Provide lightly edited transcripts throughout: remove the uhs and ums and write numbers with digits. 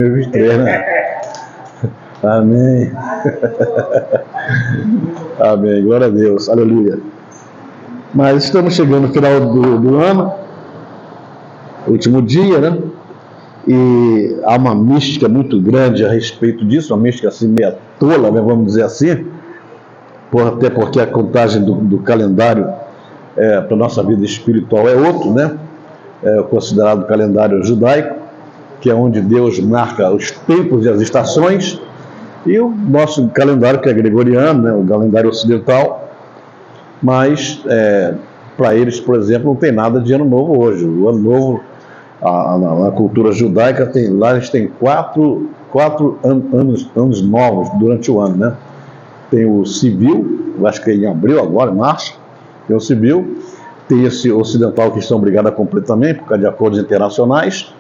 2023, né? Amém. Amém. Glória a Deus. Aleluia. Mas estamos chegando no final do ano, último dia, né? E há uma mística muito grande a respeito disso, uma mística assim meia tola, né, vamos dizer assim, até porque a contagem do calendário para a nossa vida espiritual é outro, né? É considerado o calendário judaico, que é onde Deus marca os tempos e as estações, e o nosso calendário, que é gregoriano, né, o calendário ocidental, mas para eles, por exemplo, não tem nada de ano novo hoje. O ano novo, na cultura judaica, lá eles têm quatro anos novos durante o ano, né? Tem o civil, eu acho que é em abril agora, em março, tem o civil, tem esse ocidental que estão brigados completamente por causa de acordos internacionais,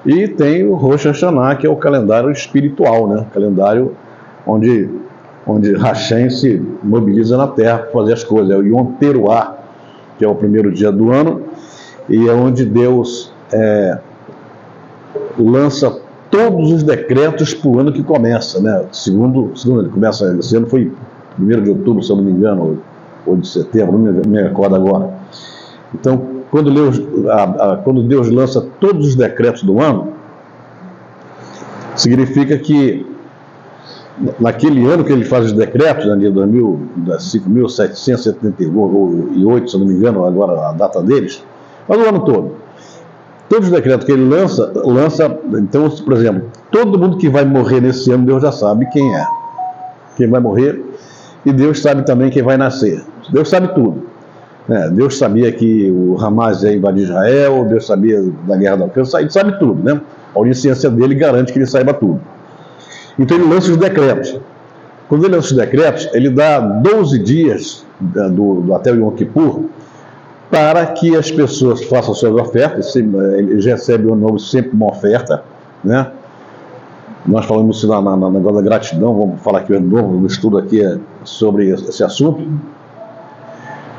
e tem o Rosh Hashanah, que é o calendário espiritual, né? Calendário onde Hashem se mobiliza na terra para fazer as coisas. É o Yom Teruah, que é o primeiro dia do ano, e é onde Deus lança todos os decretos para o ano que começa, né? Segundo ele começa, esse ano foi 1º de outubro, se eu não me engano, ou de setembro, não me recordo agora. Então, quando Deus lança todos os decretos do ano, significa que naquele ano que ele faz os decretos, no dia 5.778, se eu não me engano, agora a data deles, mas o ano todo, todos os decretos que ele lança, então, por exemplo, todo mundo que vai morrer nesse ano, Deus já sabe quem é, quem vai morrer, e Deus sabe também quem vai nascer. Deus sabe tudo. Deus sabia que o Hamas ia invadir Israel, Deus sabia da guerra da Ucrânia, ele sabe tudo, né? A onisciência dele garante que ele saiba tudo. Então ele lança os decretos. Quando ele lança os decretos, ele dá 12 dias até o Yom Kippur para que as pessoas façam suas ofertas. Eles recebem o novo sempre uma oferta, né? Nós falamos isso na negócio da gratidão, vamos falar aqui de novo, no estudo aqui sobre esse assunto.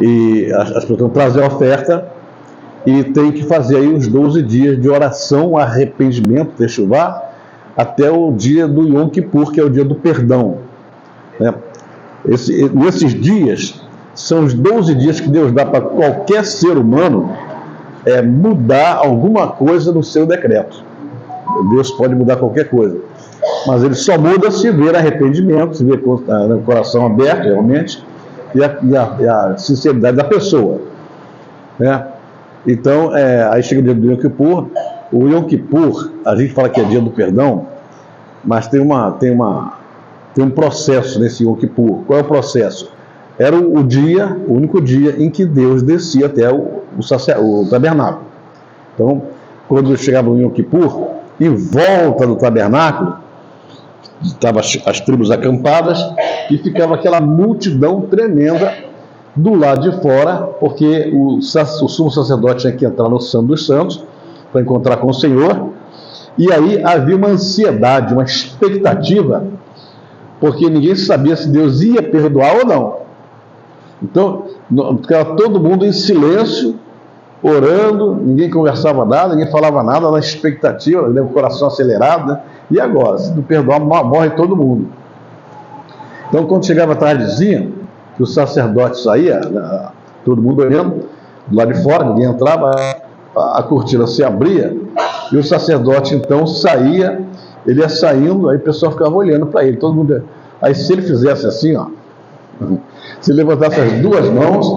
E as pessoas trazem a oferta e tem que fazer aí os 12 dias de oração, arrependimento, techuvá, até o dia do Yom Kippur, que é o dia do perdão, né? Esses dias são os 12 dias que Deus dá para qualquer ser humano mudar alguma coisa no seu decreto. Deus pode mudar qualquer coisa, mas ele só muda se ver arrependimento, se ver com o coração aberto realmente, e a sinceridade da pessoa, né? Então, aí chega o dia do Yom Kippur. O Yom Kippur, a gente fala que é dia do perdão, mas tem um processo nesse Yom Kippur. Qual é o processo? Era o único dia em que Deus descia até o tabernáculo. Então, quando chegava o Yom Kippur, em volta do tabernáculo, estavam as tribos acampadas e ficava aquela multidão tremenda do lado de fora, porque o sumo sacerdote tinha que entrar no Santo dos Santos para encontrar com o Senhor, e aí havia uma ansiedade, uma expectativa, porque ninguém sabia se Deus ia perdoar ou não. Então, ficava todo mundo em silêncio, orando, ninguém conversava nada, ninguém falava nada, na expectativa, o coração acelerado, né? E agora? Se não perdoar, morre todo mundo. Então, quando chegava a tardezinha, que o sacerdote saía, todo mundo olhando, do lado de fora, ninguém entrava, a cortina se abria, e o sacerdote então saía, ele ia saindo, aí o pessoal ficava olhando para ele, todo mundo. Aí se ele fizesse assim, ó, se ele levantasse as duas mãos,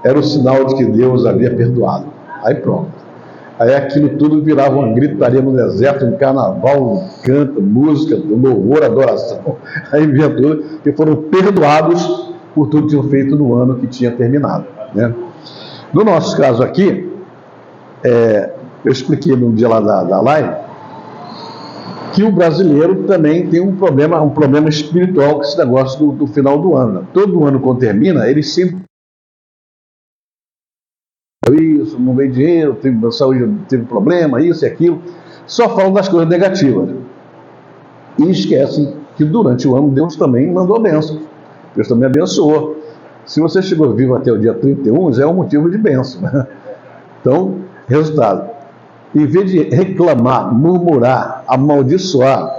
era o sinal de que Deus havia perdoado. Aí pronto. Aí aquilo tudo virava uma gritaria no deserto, um carnaval, um canto, música, louvor, adoração. Aí vinha tudo, que foram perdoados por tudo que tinham feito no ano que tinha terminado, né? No nosso caso aqui, eu expliquei no dia lá da live, que o brasileiro também tem um problema espiritual com esse negócio do final do ano. Todo ano, quando termina, ele sempre isso, não veio dinheiro, a saúde teve problema, isso e aquilo, só falam das coisas negativas e esquecem que durante o ano Deus também mandou a bênção, Deus também abençoou. Se você chegou vivo até o dia 31, já é um motivo de bênção, né? Então, resultado, em vez de reclamar, murmurar, amaldiçoar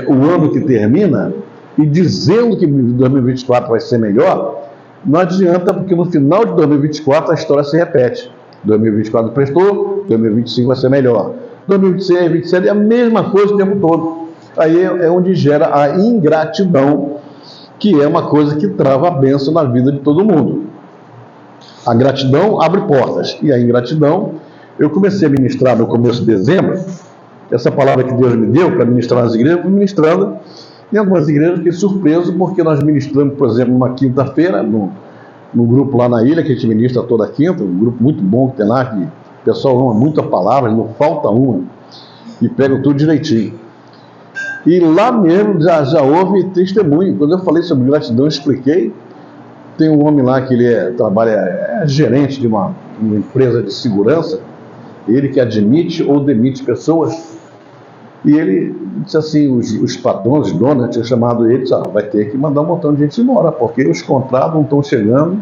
o ano que termina, e dizendo que 2024 vai ser melhor, não adianta, porque no final de 2024 a história se repete. 2024 prestou, 2025 vai ser melhor. 2026, 2027 é a mesma coisa o tempo todo. Aí é onde gera a ingratidão, que é uma coisa que trava a bênção na vida de todo mundo. A gratidão abre portas, e a ingratidão, eu comecei a ministrar no começo de dezembro, essa palavra que Deus me deu para ministrar nas igrejas, eu fui ministrando. Em algumas igrejas fiquei surpreso, porque nós ministramos, por exemplo, uma quinta-feira, no grupo lá na ilha, que a gente ministra toda quinta, um grupo muito bom que tem lá, que o pessoal ama muito a palavra, não falta uma, e pegam tudo direitinho. E lá mesmo já houve testemunho. Quando eu falei sobre gratidão, eu expliquei. Tem um homem lá que ele é gerente de uma empresa de segurança, ele que admite ou demite pessoas, e ele disse assim, os patrões, os donos, tinham chamado ele e disse, vai ter que mandar um montão de gente embora, porque os contratos não estão chegando.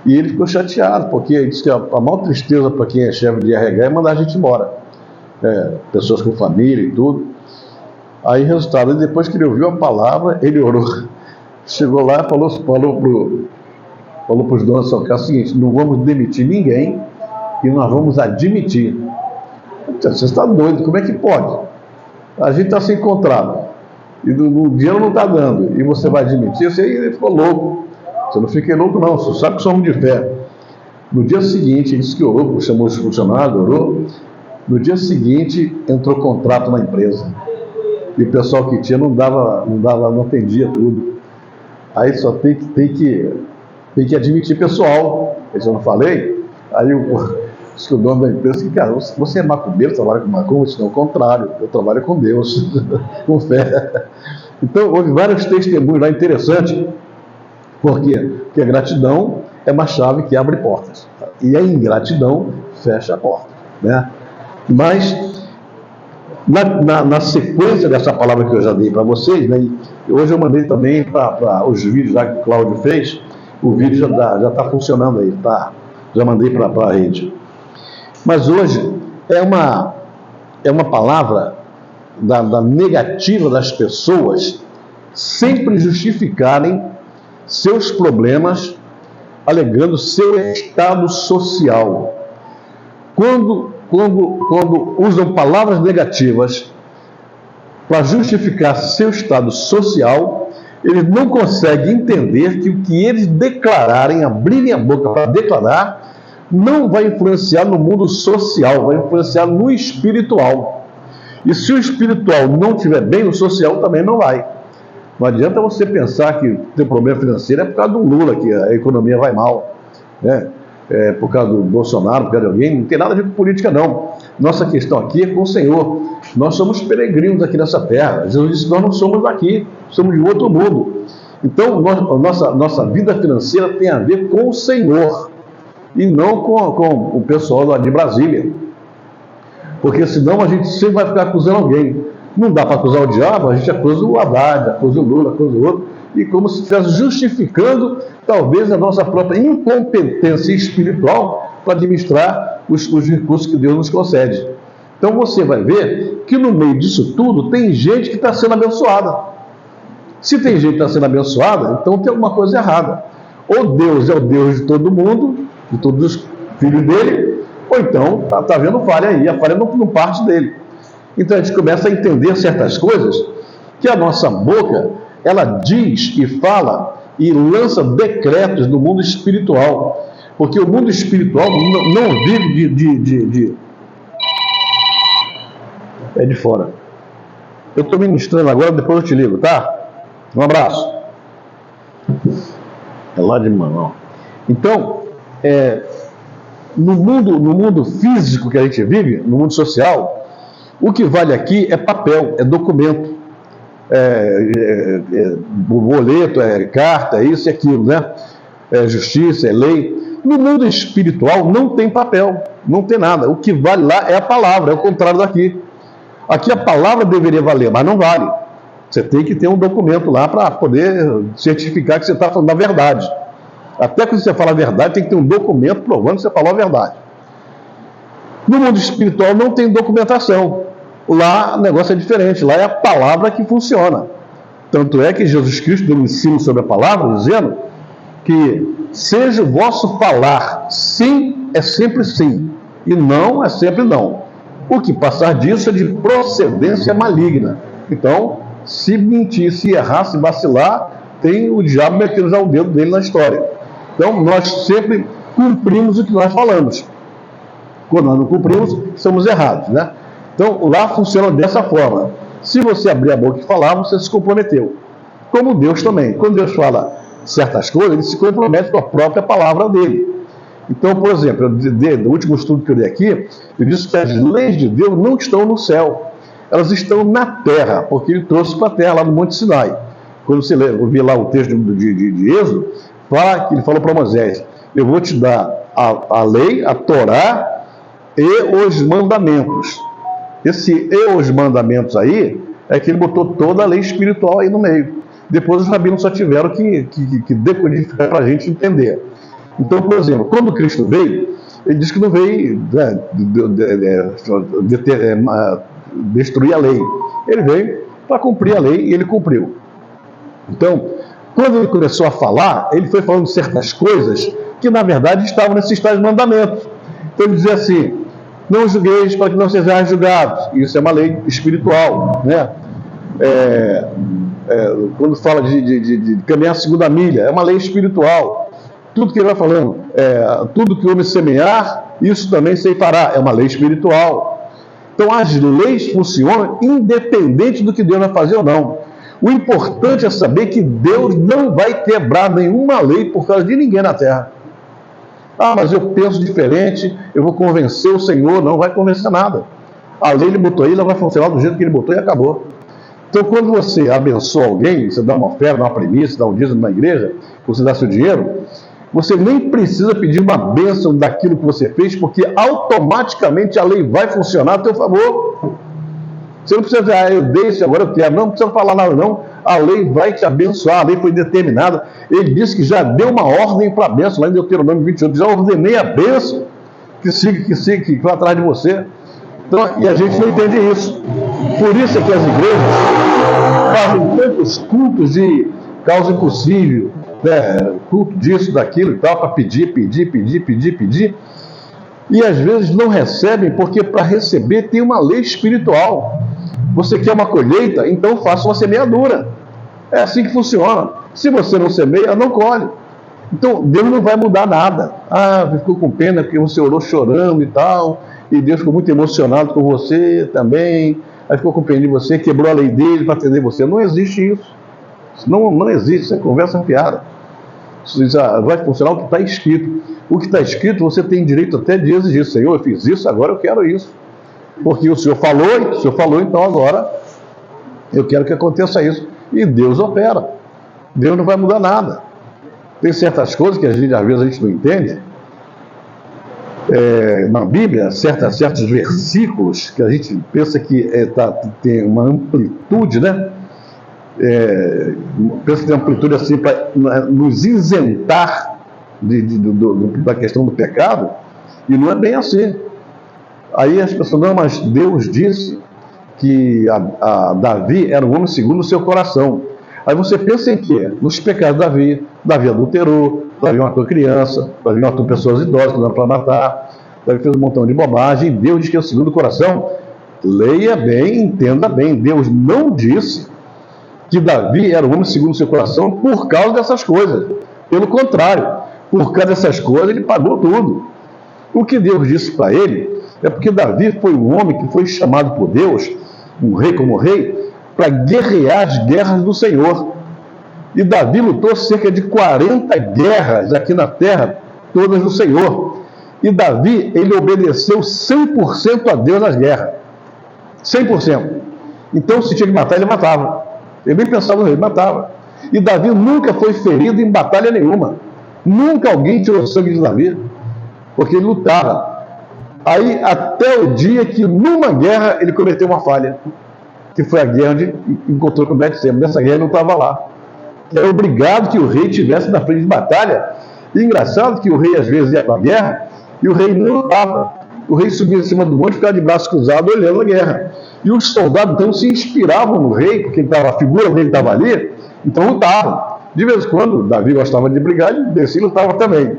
E ele ficou chateado, porque ele disse que a maior tristeza para quem é chefe de RH é mandar a gente embora. Pessoas com família e tudo. Aí, resultado, depois que ele ouviu a palavra, ele orou. Chegou lá e falou para os donos do o seguinte, não vamos demitir ninguém e nós vamos admitir. Você está doido, como é que pode? A gente está sem contrato, e o dinheiro não está dando, e você vai admitir? Ele ficou louco. Você não fiquei louco não, você sabe que somos de fé. No dia seguinte, ele disse que orou, chamou os funcionários, orou. No dia seguinte, entrou contrato na empresa. E o pessoal que tinha não atendia tudo. Aí só tem que admitir pessoal. Eu não falei? Aí disse que o dono da empresa disse, cara, você é macumbeiro, trabalha com macumba? Eu disse, não, ao contrário, eu trabalho com Deus, com fé. Então, houve vários testemunhos lá interessantes. Por quê? Porque a gratidão é uma chave que abre portas. E a ingratidão fecha a porta. Né? Mas, na sequência dessa palavra que eu já dei para vocês, né, e hoje eu mandei também para os vídeos lá que o Cláudio fez, o vídeo já está funcionando aí, tá? Já mandei para a rede. Mas hoje é uma palavra da negativa das pessoas sempre justificarem seus problemas alegando seu estado social. Quando usam palavras negativas para justificar seu estado social, eles não conseguem entender que o que eles declararem, abrirem a boca para declarar, não vai influenciar no mundo social, vai influenciar no espiritual. E se o espiritual não estiver bem, o social também não vai. Não adianta você pensar que tem problema financeiro é por causa do Lula, que a economia vai mal, né? Por causa do Bolsonaro, por causa de alguém, não tem nada a ver com política, não. Nossa questão aqui é com o Senhor. Nós somos peregrinos aqui nessa terra. Jesus disse que nós não somos daqui, somos de outro mundo. Então, nossa vida financeira tem a ver com o Senhor e não com o pessoal lá de Brasília. Porque senão a gente sempre vai ficar acusando alguém. Não dá para acusar o diabo, a gente acusa o Haddad, acusa o Lula, acusa o outro, e como se estivesse justificando, talvez, a nossa própria incompetência espiritual para administrar os recursos que Deus nos concede. Então você vai ver que no meio disso tudo tem gente que está sendo abençoada. Se tem gente que está sendo abençoada, então tem alguma coisa errada. Ou Deus é o Deus de todo mundo, de todos os filhos dele, ou então está havendo falha aí, a falha não parte dele. Então a gente começa a entender certas coisas que a nossa boca, ela diz e fala e lança decretos no mundo espiritual. Porque o mundo espiritual não vive é de fora. Eu estou ministrando agora, depois eu te ligo, tá? Um abraço. É lá de mão. Então, no mundo físico que a gente vive, no mundo social, o que vale aqui é papel, é documento, boleto, carta, isso e aquilo, né? É justiça, é lei. No mundo espiritual não tem papel, não tem nada. O que vale lá é a palavra, é o contrário daqui. Aqui a palavra deveria valer, mas não vale. Você tem que ter um documento lá para poder certificar que você está falando a verdade. Até quando você fala a verdade, tem que ter um documento provando que você falou a verdade. No mundo espiritual não tem documentação. Lá o negócio é diferente, lá é a palavra que funciona. Tanto é que Jesus Cristo deu um ensino sobre a palavra, dizendo que seja o vosso falar sim é sempre sim, e não é sempre não. O que passar disso é de procedência maligna. Então, se mentir, se errar, se vacilar, tem o diabo metendo já o dedo dele na história. Então, nós sempre cumprimos o que nós falamos. Quando nós não cumprimos, estamos errados, né? Então, lá funciona dessa forma. Se você abrir a boca e falar, você se comprometeu. Como Deus também. Quando Deus fala certas coisas, ele se compromete com a própria palavra dele. Então, por exemplo, no último estudo que eu dei aqui, eu disse que as leis de Deus não estão no céu. Elas estão na terra, porque ele trouxe para a terra, lá no Monte Sinai. Quando você ouvir lá o texto de Êxodo, ele falou para Moisés: eu vou te dar a lei, a Torá e os mandamentos. Esse e os mandamentos aí, é que ele botou toda a lei espiritual aí no meio. Depois os rabinos só tiveram que decodificar para a gente entender. Então, por exemplo, quando Cristo veio, ele disse que não veio destruir a lei. Ele veio para cumprir a lei e ele cumpriu. Então, quando ele começou a falar, ele foi falando certas coisas que, na verdade, estavam nesses tais mandamentos. Então, ele dizia assim: não julgueis para que não sejais julgados. Isso é uma lei espiritual, né? Quando fala de caminhar a segunda milha, é uma lei espiritual. Tudo que ele vai falando, tudo que o homem semear, isso também ceifará, é uma lei espiritual. Então as leis funcionam independente do que Deus vai fazer ou não. O importante é saber que Deus não vai quebrar nenhuma lei por causa de ninguém na terra. Ah, mas eu penso diferente, eu vou convencer o Senhor. Não vai convencer nada. A lei ele botou aí, ela vai funcionar do jeito que ele botou e acabou. Então, quando você abençoa alguém, você dá uma oferta, dá uma premissa, dá um dízimo na igreja, você dá seu dinheiro, você nem precisa pedir uma bênção daquilo que você fez, porque automaticamente a lei vai funcionar a teu favor. Você não precisa dizer: eu dei isso, agora eu quero. Não precisa falar nada, não. A lei vai te abençoar, a lei foi determinada. Ele disse que já deu uma ordem para a bênção, lá em Deuteronômio 28, já ordenei a bênção que siga, que vá atrás de você. Então, e a gente não entende isso. Por isso é que as igrejas fazem tantos cultos de causa impossível, né? Culto disso, daquilo e tal, para pedir. E às vezes não recebem, porque para receber tem uma lei espiritual. Você quer uma colheita, então faça uma semeadura. É assim que funciona. Se você não semeia, não colhe. Então Deus não vai mudar nada. Ah, ficou com pena porque você orou chorando e tal, e Deus ficou muito emocionado com você também, aí ficou com pena de você, quebrou a lei dele para atender você. Não existe isso. Não existe, isso é conversa fiada. Vai funcionar o que está escrito. O que está escrito, você tem direito até de exigir: Senhor, eu fiz isso, agora eu quero isso. Porque o Senhor falou, então agora eu quero que aconteça isso. E Deus opera. Deus não vai mudar nada. Tem certas coisas que às vezes a gente não entende. Na Bíblia, certos versículos que a gente pensa que tem uma amplitude, né? Pensa que tem uma amplitude assim para nos isentar da questão do pecado, e não é bem assim. Aí as pessoas: não, mas Deus disse que a Davi era um homem segundo o seu coração. Aí você pensa em quê? Nos pecados de Davi. Davi adulterou, Davi matou criança, Davi matou pessoas idosas que não eram para matar, Davi fez um montão de bobagem. Deus diz que é o segundo o coração. Leia bem, entenda bem. Deus não disse que Davi era um homem segundo o seu coração por causa dessas coisas. Pelo contrário, por causa dessas coisas ele pagou tudo. O que Deus disse para ele é porque Davi foi um homem que foi chamado por Deus, um rei como rei, para guerrear as guerras do Senhor. E Davi lutou cerca de 40 guerras aqui na terra, todas do Senhor. E Davi, ele obedeceu 100% a Deus nas guerras. 100%. Então, se tinha que matar, ele matava. Ele nem pensava no rei, ele matava. E Davi nunca foi ferido em batalha nenhuma. Nunca alguém tirou sangue de Davi, porque ele lutava. Aí, até o dia que, numa guerra, ele cometeu uma falha, que foi a guerra onde encontrou com Betseba. Nessa guerra ele não estava lá. Era obrigado que o rei estivesse na frente de batalha. E engraçado que o rei, às vezes, ia para a guerra e o rei não lutava. O rei subia em cima do monte e ficava de braço cruzado olhando a guerra. E os soldados então se inspiravam no rei, porque a figura dele estava ali, então lutavam. De vez em quando, Davi gostava de brigar e descia e lutava também.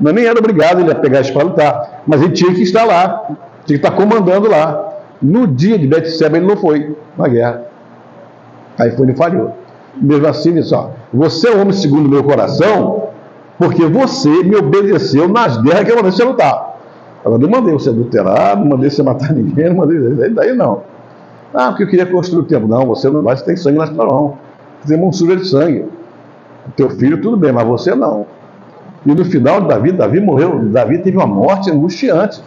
Mas nem era obrigado ele a pegar a espada e lutar. Mas ele tinha que estar lá, tinha que estar comandando lá. No dia de Betseba ele não foi na guerra. Aí foi e falhou. Mesmo assim, ele disse, ó, você é um homem segundo o meu coração, porque você me obedeceu nas guerras que eu mandei você lutar. Agora, não mandei você adulterar, não mandei você matar ninguém, não mandei daí não. Ah, porque eu queria construir o templo. Não, você não vai, você tem sangue na sua mão. Você tem mão suja de sangue. O teu filho, tudo bem, mas você não. E no final, Davi morreu. Davi teve uma morte angustiante.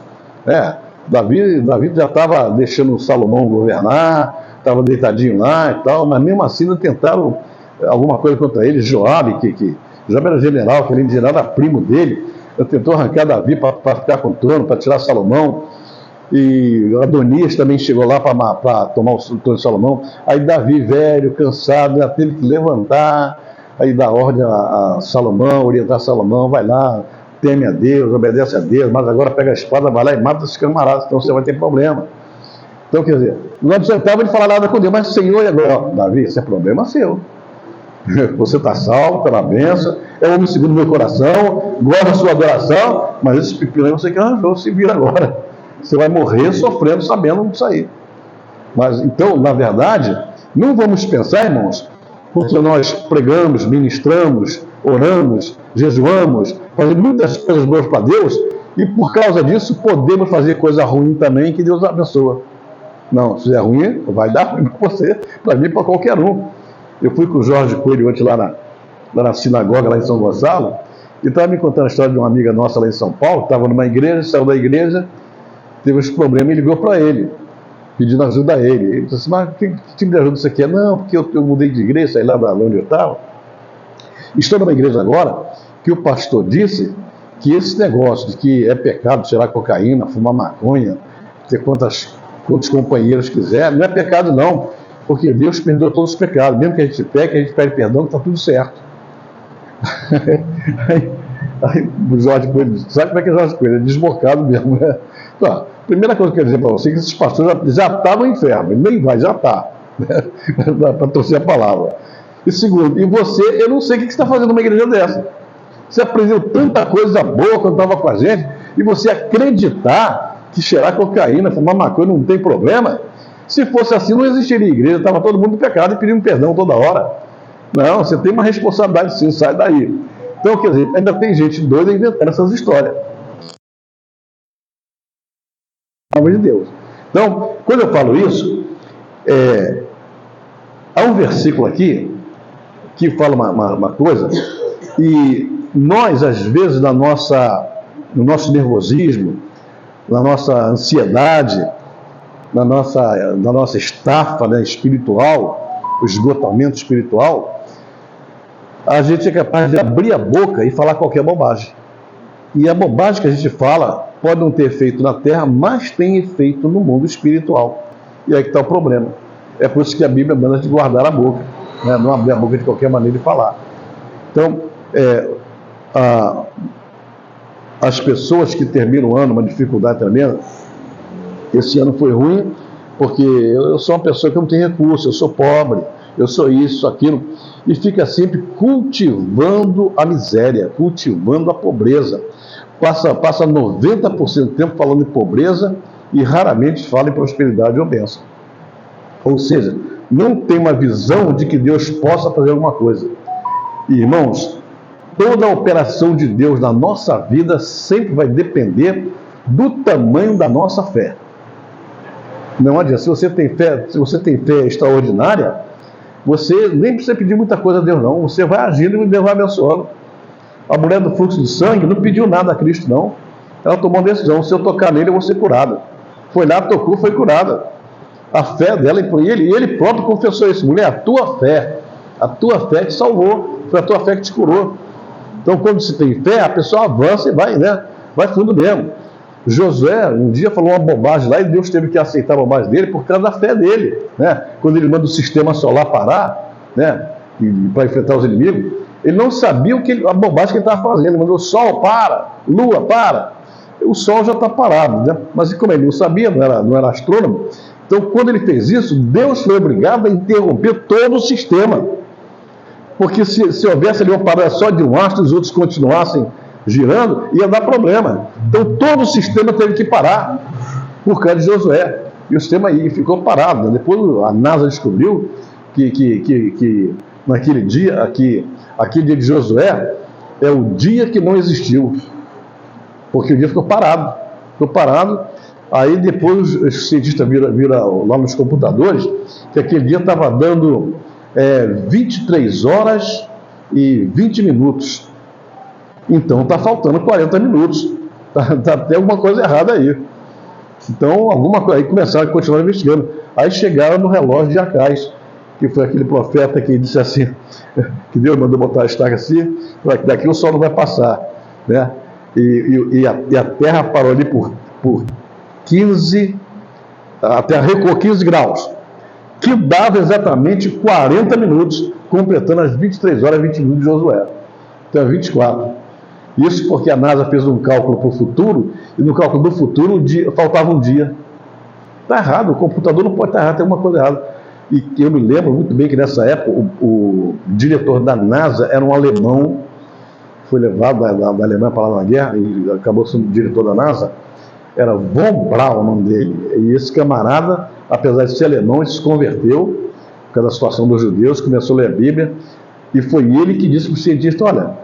Davi já estava deixando Salomão governar, estava deitadinho lá e tal, mas mesmo assim não tentaram alguma coisa contra ele. Joabe, Joabe era general, que além de general era primo dele, tentou arrancar Davi para ficar com o trono, para tirar Salomão. E Adonias também chegou lá para tomar o trono de Salomão. Aí Davi, velho, cansado, já teve que levantar, aí dá ordem a Salomão, orientar Salomão, vai lá, teme a Deus, obedece a Deus, mas agora pega a espada, vai lá e mata esses camaradas, então você vai ter problema. Então, quer dizer, não adiantava de falar nada com Deus, mas Senhor, e agora? Davi, esse é problema seu. Você está salvo, está na bênção, é o homem segundo o meu coração, guarda a sua adoração, mas esse pepino aí você que arranjou, se vira agora. Você vai morrer sofrendo, sabendo disso aí. Mas, então, na verdade, não vamos pensar, irmãos, porque nós pregamos, ministramos, oramos, jejuamos, fazemos muitas coisas boas para Deus, e por causa disso podemos fazer coisa ruim também, que Deus abençoa. Não, se é ruim, vai dar ruim para você, para mim, para qualquer um. Eu fui com o Jorge Coelho ontem lá na sinagoga, lá em São Gonçalo, e estava me contando a história de uma amiga nossa lá em São Paulo, estava numa igreja, saiu da igreja, teve esse problema e ligou para ele, pedindo ajuda a ele. Ele disse assim, mas que tipo de ajuda você quer? Não, porque eu mudei de igreja, saí lá da onde eu estava. Estou numa igreja agora que o pastor disse que esse negócio de que é pecado tirar cocaína, fumar maconha, ter quantos companheiros quiser, não é pecado não, porque Deus perdoa todos os pecados. Mesmo que a gente peque, a gente pede perdão, que está tudo certo. Aí o Jorge Coelho, sabe como é que é Jorge Coelho? É desbocado mesmo, né? Então, primeira coisa que eu quero dizer para você é que esses pastores já estão no inferno, ele nem vai, já está, né? Para torcer a palavra. E segundo, e você, eu não sei o que você está fazendo numa igreja dessa. Você aprendeu tanta coisa boa quando estava com a gente, e você acreditar que cheirar cocaína, fumar maconha não tem problema? Se fosse assim, não existiria igreja, estava todo mundo em pecado e pedindo perdão toda hora. Não, você tem uma responsabilidade sim, sai daí. Então, quer dizer, ainda tem gente doida inventando essas histórias. Pelo amor de Deus. Então, quando eu falo isso, há um versículo aqui que fala uma coisa, e nós, às vezes, no nosso nervosismo, na nossa ansiedade, na nossa estafa, né, espiritual, o esgotamento espiritual, a gente é capaz de abrir a boca e falar qualquer bobagem. E a bobagem que a gente fala pode não ter efeito na terra, mas tem efeito no mundo espiritual. E aí que está o problema. É por isso que a Bíblia manda de guardar a boca, né? Não abrir a boca de qualquer maneira de falar. Então, as pessoas que terminam o ano, uma dificuldade tremenda, esse ano foi ruim, porque eu sou uma pessoa que não tem recurso, eu sou pobre, eu sou isso, aquilo, e fica sempre cultivando a miséria, cultivando a pobreza. Passa 90% do tempo falando em pobreza e raramente fala em prosperidade ou bênção. Ou seja, não tem uma visão de que Deus possa fazer alguma coisa. E, irmãos, toda a operação de Deus na nossa vida sempre vai depender do tamanho da nossa fé. Não adianta, se você tem fé extraordinária, você nem precisa pedir muita coisa a Deus não, você vai agindo e Deus vai abençoando. A mulher do fluxo de sangue não pediu nada a Cristo não, ela tomou uma decisão, se eu tocar nele eu vou ser curada. Foi lá, tocou, foi curada. A fé dela, e ele próprio confessou isso, mulher, a tua fé te salvou, foi a tua fé que te curou. Então quando se tem fé, a pessoa avança e vai, né? Vai fundo mesmo. Josué um dia falou uma bobagem lá e Deus teve que aceitar a bobagem dele por causa da fé dele, né? Quando ele manda o sistema solar parar, né? Para enfrentar os inimigos, ele não sabia a bobagem que ele estava fazendo. Ele mandou sol, para, lua, para. o Sol já está parado, né? Mas como ele não sabia, não era astrônomo, então quando ele fez isso, Deus foi obrigado a interromper todo o sistema. Porque se houvesse ali uma parada só de um astro e os outros continuassem girando, ia dar problema. Então todo o sistema teve que parar por causa de Josué. E o sistema aí ficou parado. Depois a NASA descobriu que naquele dia, aquele dia de Josué, é o dia que não existiu. Porque o dia ficou parado. Ficou parado. Aí depois os cientistas viram lá nos computadores que aquele dia estava dando 23 horas e 20 minutos. Então está faltando 40 minutos. Tá até alguma coisa errada aí. Então, aí começaram a continuar investigando. Aí chegaram no relógio de Acais, que foi aquele profeta que disse assim, que Deus mandou botar a estaca assim, daqui o sol não vai passar, né? E a Terra parou ali por 15, a Terra recuou 15 graus, que dava exatamente 40 minutos, completando as 23 horas e 20 minutos de Josué. Então é 24. Isso porque a NASA fez um cálculo para o futuro, e no cálculo do futuro faltava um dia. Está errado, o computador não pode estar errado, tem alguma coisa errada. E eu me lembro muito bem que nessa época o diretor da NASA era um alemão, foi levado da Alemanha para lá na guerra e acabou sendo diretor da NASA. Era Von Braun o nome dele. E esse camarada, apesar de ser alemão, ele se converteu por causa da situação dos judeus, começou a ler a Bíblia, e foi ele que disse para o cientista: olha,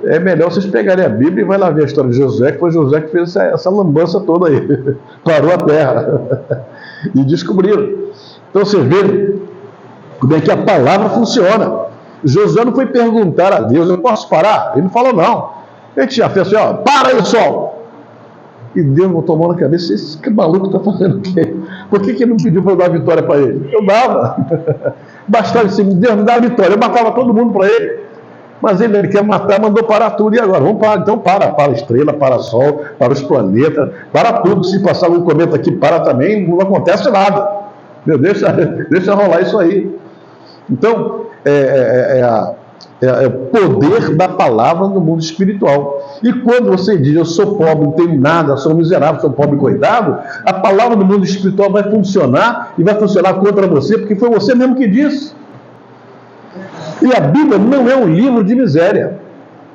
é melhor vocês pegarem a Bíblia e vai lá ver a história de Josué, que foi Josué que fez essa lambança toda aí. Parou a terra. E descobriram. Então vocês veem como é que a palavra funciona. Josué não foi perguntar a Deus: eu posso parar? Ele não falou não. Ele já fez assim: ó, para aí, sol. E Deus botou a mão na cabeça: esse maluco está fazendo o quê? Por que ele não pediu para eu dar a vitória para ele? Eu dava. Bastava assim: Deus me dá a vitória. Eu matava todo mundo para ele. Mas ele quer matar, mandou parar tudo. E agora? Vamos parar. Então para a estrela, para o sol, para os planetas, para tudo. Se passar algum cometa aqui, para também, não acontece nada. Deixa rolar isso aí. Então, é o poder da palavra no mundo espiritual. E quando você diz: eu sou pobre, não tenho nada, sou miserável, sou pobre, coitado, a palavra no mundo espiritual vai funcionar, e vai funcionar contra você, porque foi você mesmo que disse. E a Bíblia não é um livro de miséria.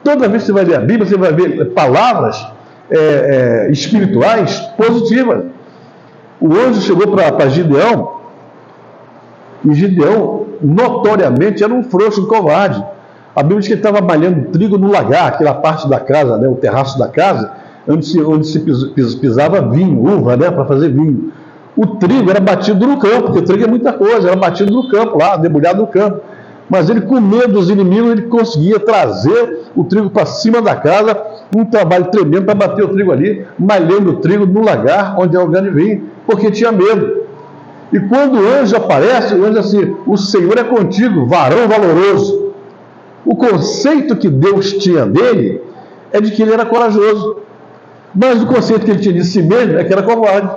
Toda vez que você vai ler a Bíblia, você vai ver palavras espirituais positivas. O anjo chegou para Gideão, e Gideão notoriamente era um frouxo, um covarde. A Bíblia diz que ele estava malhando trigo no lagar, aquela parte da casa, né, o terraço da casa, onde se pisava vinho, uva, né, para fazer vinho. O trigo era batido no campo, porque o trigo é muita coisa, era batido no campo lá, debulhado no campo. Mas ele, com medo dos inimigos, ele conseguia trazer o trigo para cima da casa, um trabalho tremendo para bater o trigo ali, malhando o trigo no lagar onde é o grande vinho, porque tinha medo. E quando o anjo aparece, o anjo diz assim: o Senhor é contigo, varão valoroso. O conceito que Deus tinha dele é de que ele era corajoso, mas o conceito que ele tinha de si mesmo é que era covarde.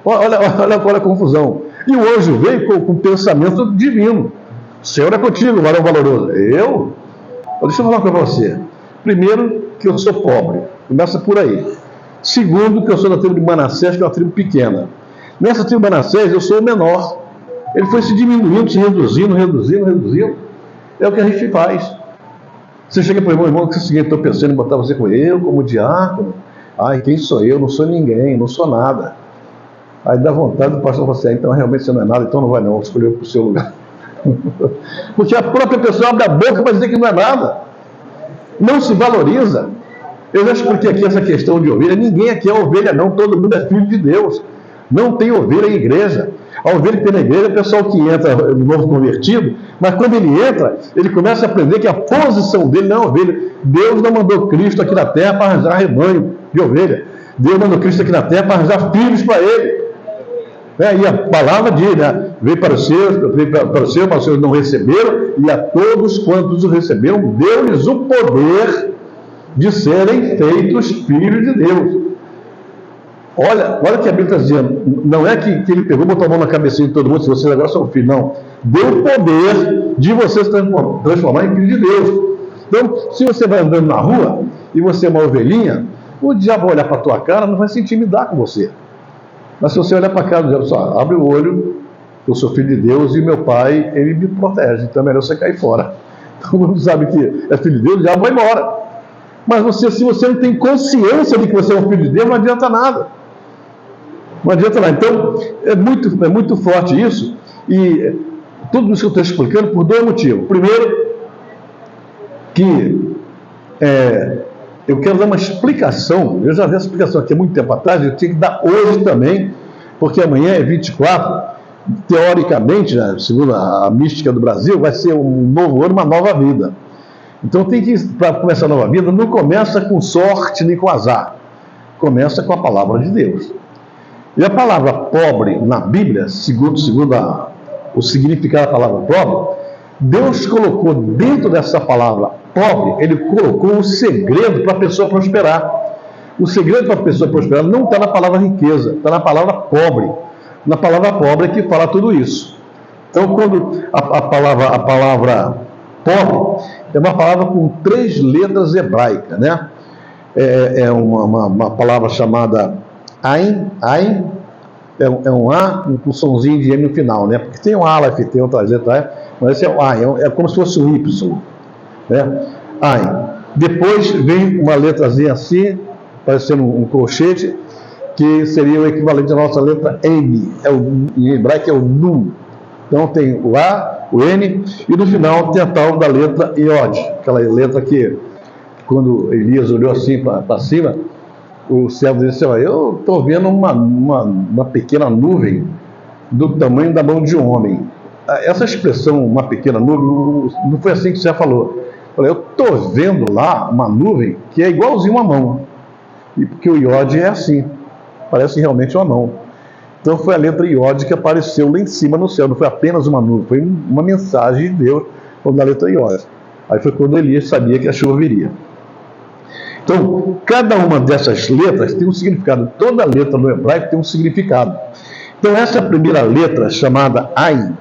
Olha a confusão. E o anjo veio com pensamento divino: o Senhor é contigo, varão valoroso. Eu? Deixa eu falar uma coisa para você. Primeiro, que eu sou pobre. Começa por aí. Segundo, que eu sou da tribo de Manassés, que é uma tribo pequena. Nessa tribo de Manassés, eu sou o menor. Ele foi se diminuindo, se reduzindo. É o que a gente faz. Você chega para o irmão, que é o seguinte: estou pensando em botar você como diácono. Ai, quem sou eu? Não sou ninguém, não sou nada. Aí dá vontade do pastor falar assim: então realmente você não é nada, então não vai não, escolheu para o seu lugar. Porque a própria pessoa abre a boca para dizer que não é nada, não se valoriza. Eu já expliquei aqui essa questão de ovelha. Ninguém aqui é ovelha não, todo mundo é filho de Deus. Não tem ovelha em igreja. A ovelha que tem na igreja é o pessoal que entra no novo convertido, mas quando ele entra, ele começa a aprender que a posição dele não é ovelha. Deus não mandou Cristo aqui na terra para arranjar rebanho de ovelha. Deus mandou Cristo aqui na terra para arranjar filhos para ele. E a palavra diz, né? Veio para os seus, mas os seus não receberam, e a todos quantos o receberam, deu-lhes o poder de serem feitos filhos de Deus. Olha o que a Bíblia está dizendo. Não é que ele pegou e botou a mão na cabecinha de todo mundo: se vocês agora são filhos. Não. Deu o poder de você se transformar em filho de Deus. Então, se você vai andando na rua e você é uma ovelhinha, O diabo vai olhar para a tua cara, não vai se intimidar com você. Mas se você olhar para a cara do diabo, só abre o olho, eu sou filho de Deus e meu pai, ele me protege, então é melhor você cair fora. Então, quando sabe que é filho de Deus, o diabo vai embora. Mas se você não tem consciência de que você é um filho de Deus, não adianta nada. Não adianta nada. Então, é muito forte isso. E tudo isso que eu estou explicando por dois motivos. Primeiro, que eu quero dar uma explicação. Eu já vi essa explicação aqui há muito tempo atrás, eu tinha que dar hoje também, porque amanhã é 24. Teoricamente, segundo a mística do Brasil, vai ser um novo ano, uma nova vida. Então tem que, para começar a nova vida, não começa com sorte nem com azar. Começa com a palavra de Deus. E a palavra pobre na Bíblia, segundo o significado da palavra pobre, Deus colocou dentro dessa palavra pobre, ele colocou o segredo para a pessoa prosperar. O segredo para a pessoa prosperar não está na palavra riqueza, está na palavra pobre. Na palavra pobre é que fala tudo isso. Então, quando a palavra pobre é uma palavra com 3 letras hebraicas, né? É uma palavra chamada Ain, é um A com um somzinho de M no final, né? Porque tem um Aleph, tem outras letras, mas esse é o Ain, é como se fosse um Y, né? Ain. Depois vem uma letrazinha assim, parecendo um colchete, que seria o equivalente à nossa letra N, em hebraico é o Nun. Então tem o A, o N, e no final tem a tal da letra Iod, aquela letra que, quando Elias olhou assim para cima, o servo disse: eu estou vendo uma pequena nuvem do tamanho da mão de um homem. Essa expressão, uma pequena nuvem, não foi assim que você falou. Eu estou vendo lá uma nuvem que é igualzinho uma mão, e porque o Iod é assim, parece realmente uma mão. Então foi a letra Iod que apareceu lá em cima no céu, não foi apenas uma nuvem, foi uma mensagem de Deus da letra Iod. Aí foi quando Elias sabia que a chuva viria. Então, cada uma dessas letras tem um significado. Toda letra no hebraico tem um significado. Então, essa primeira letra, chamada Ain,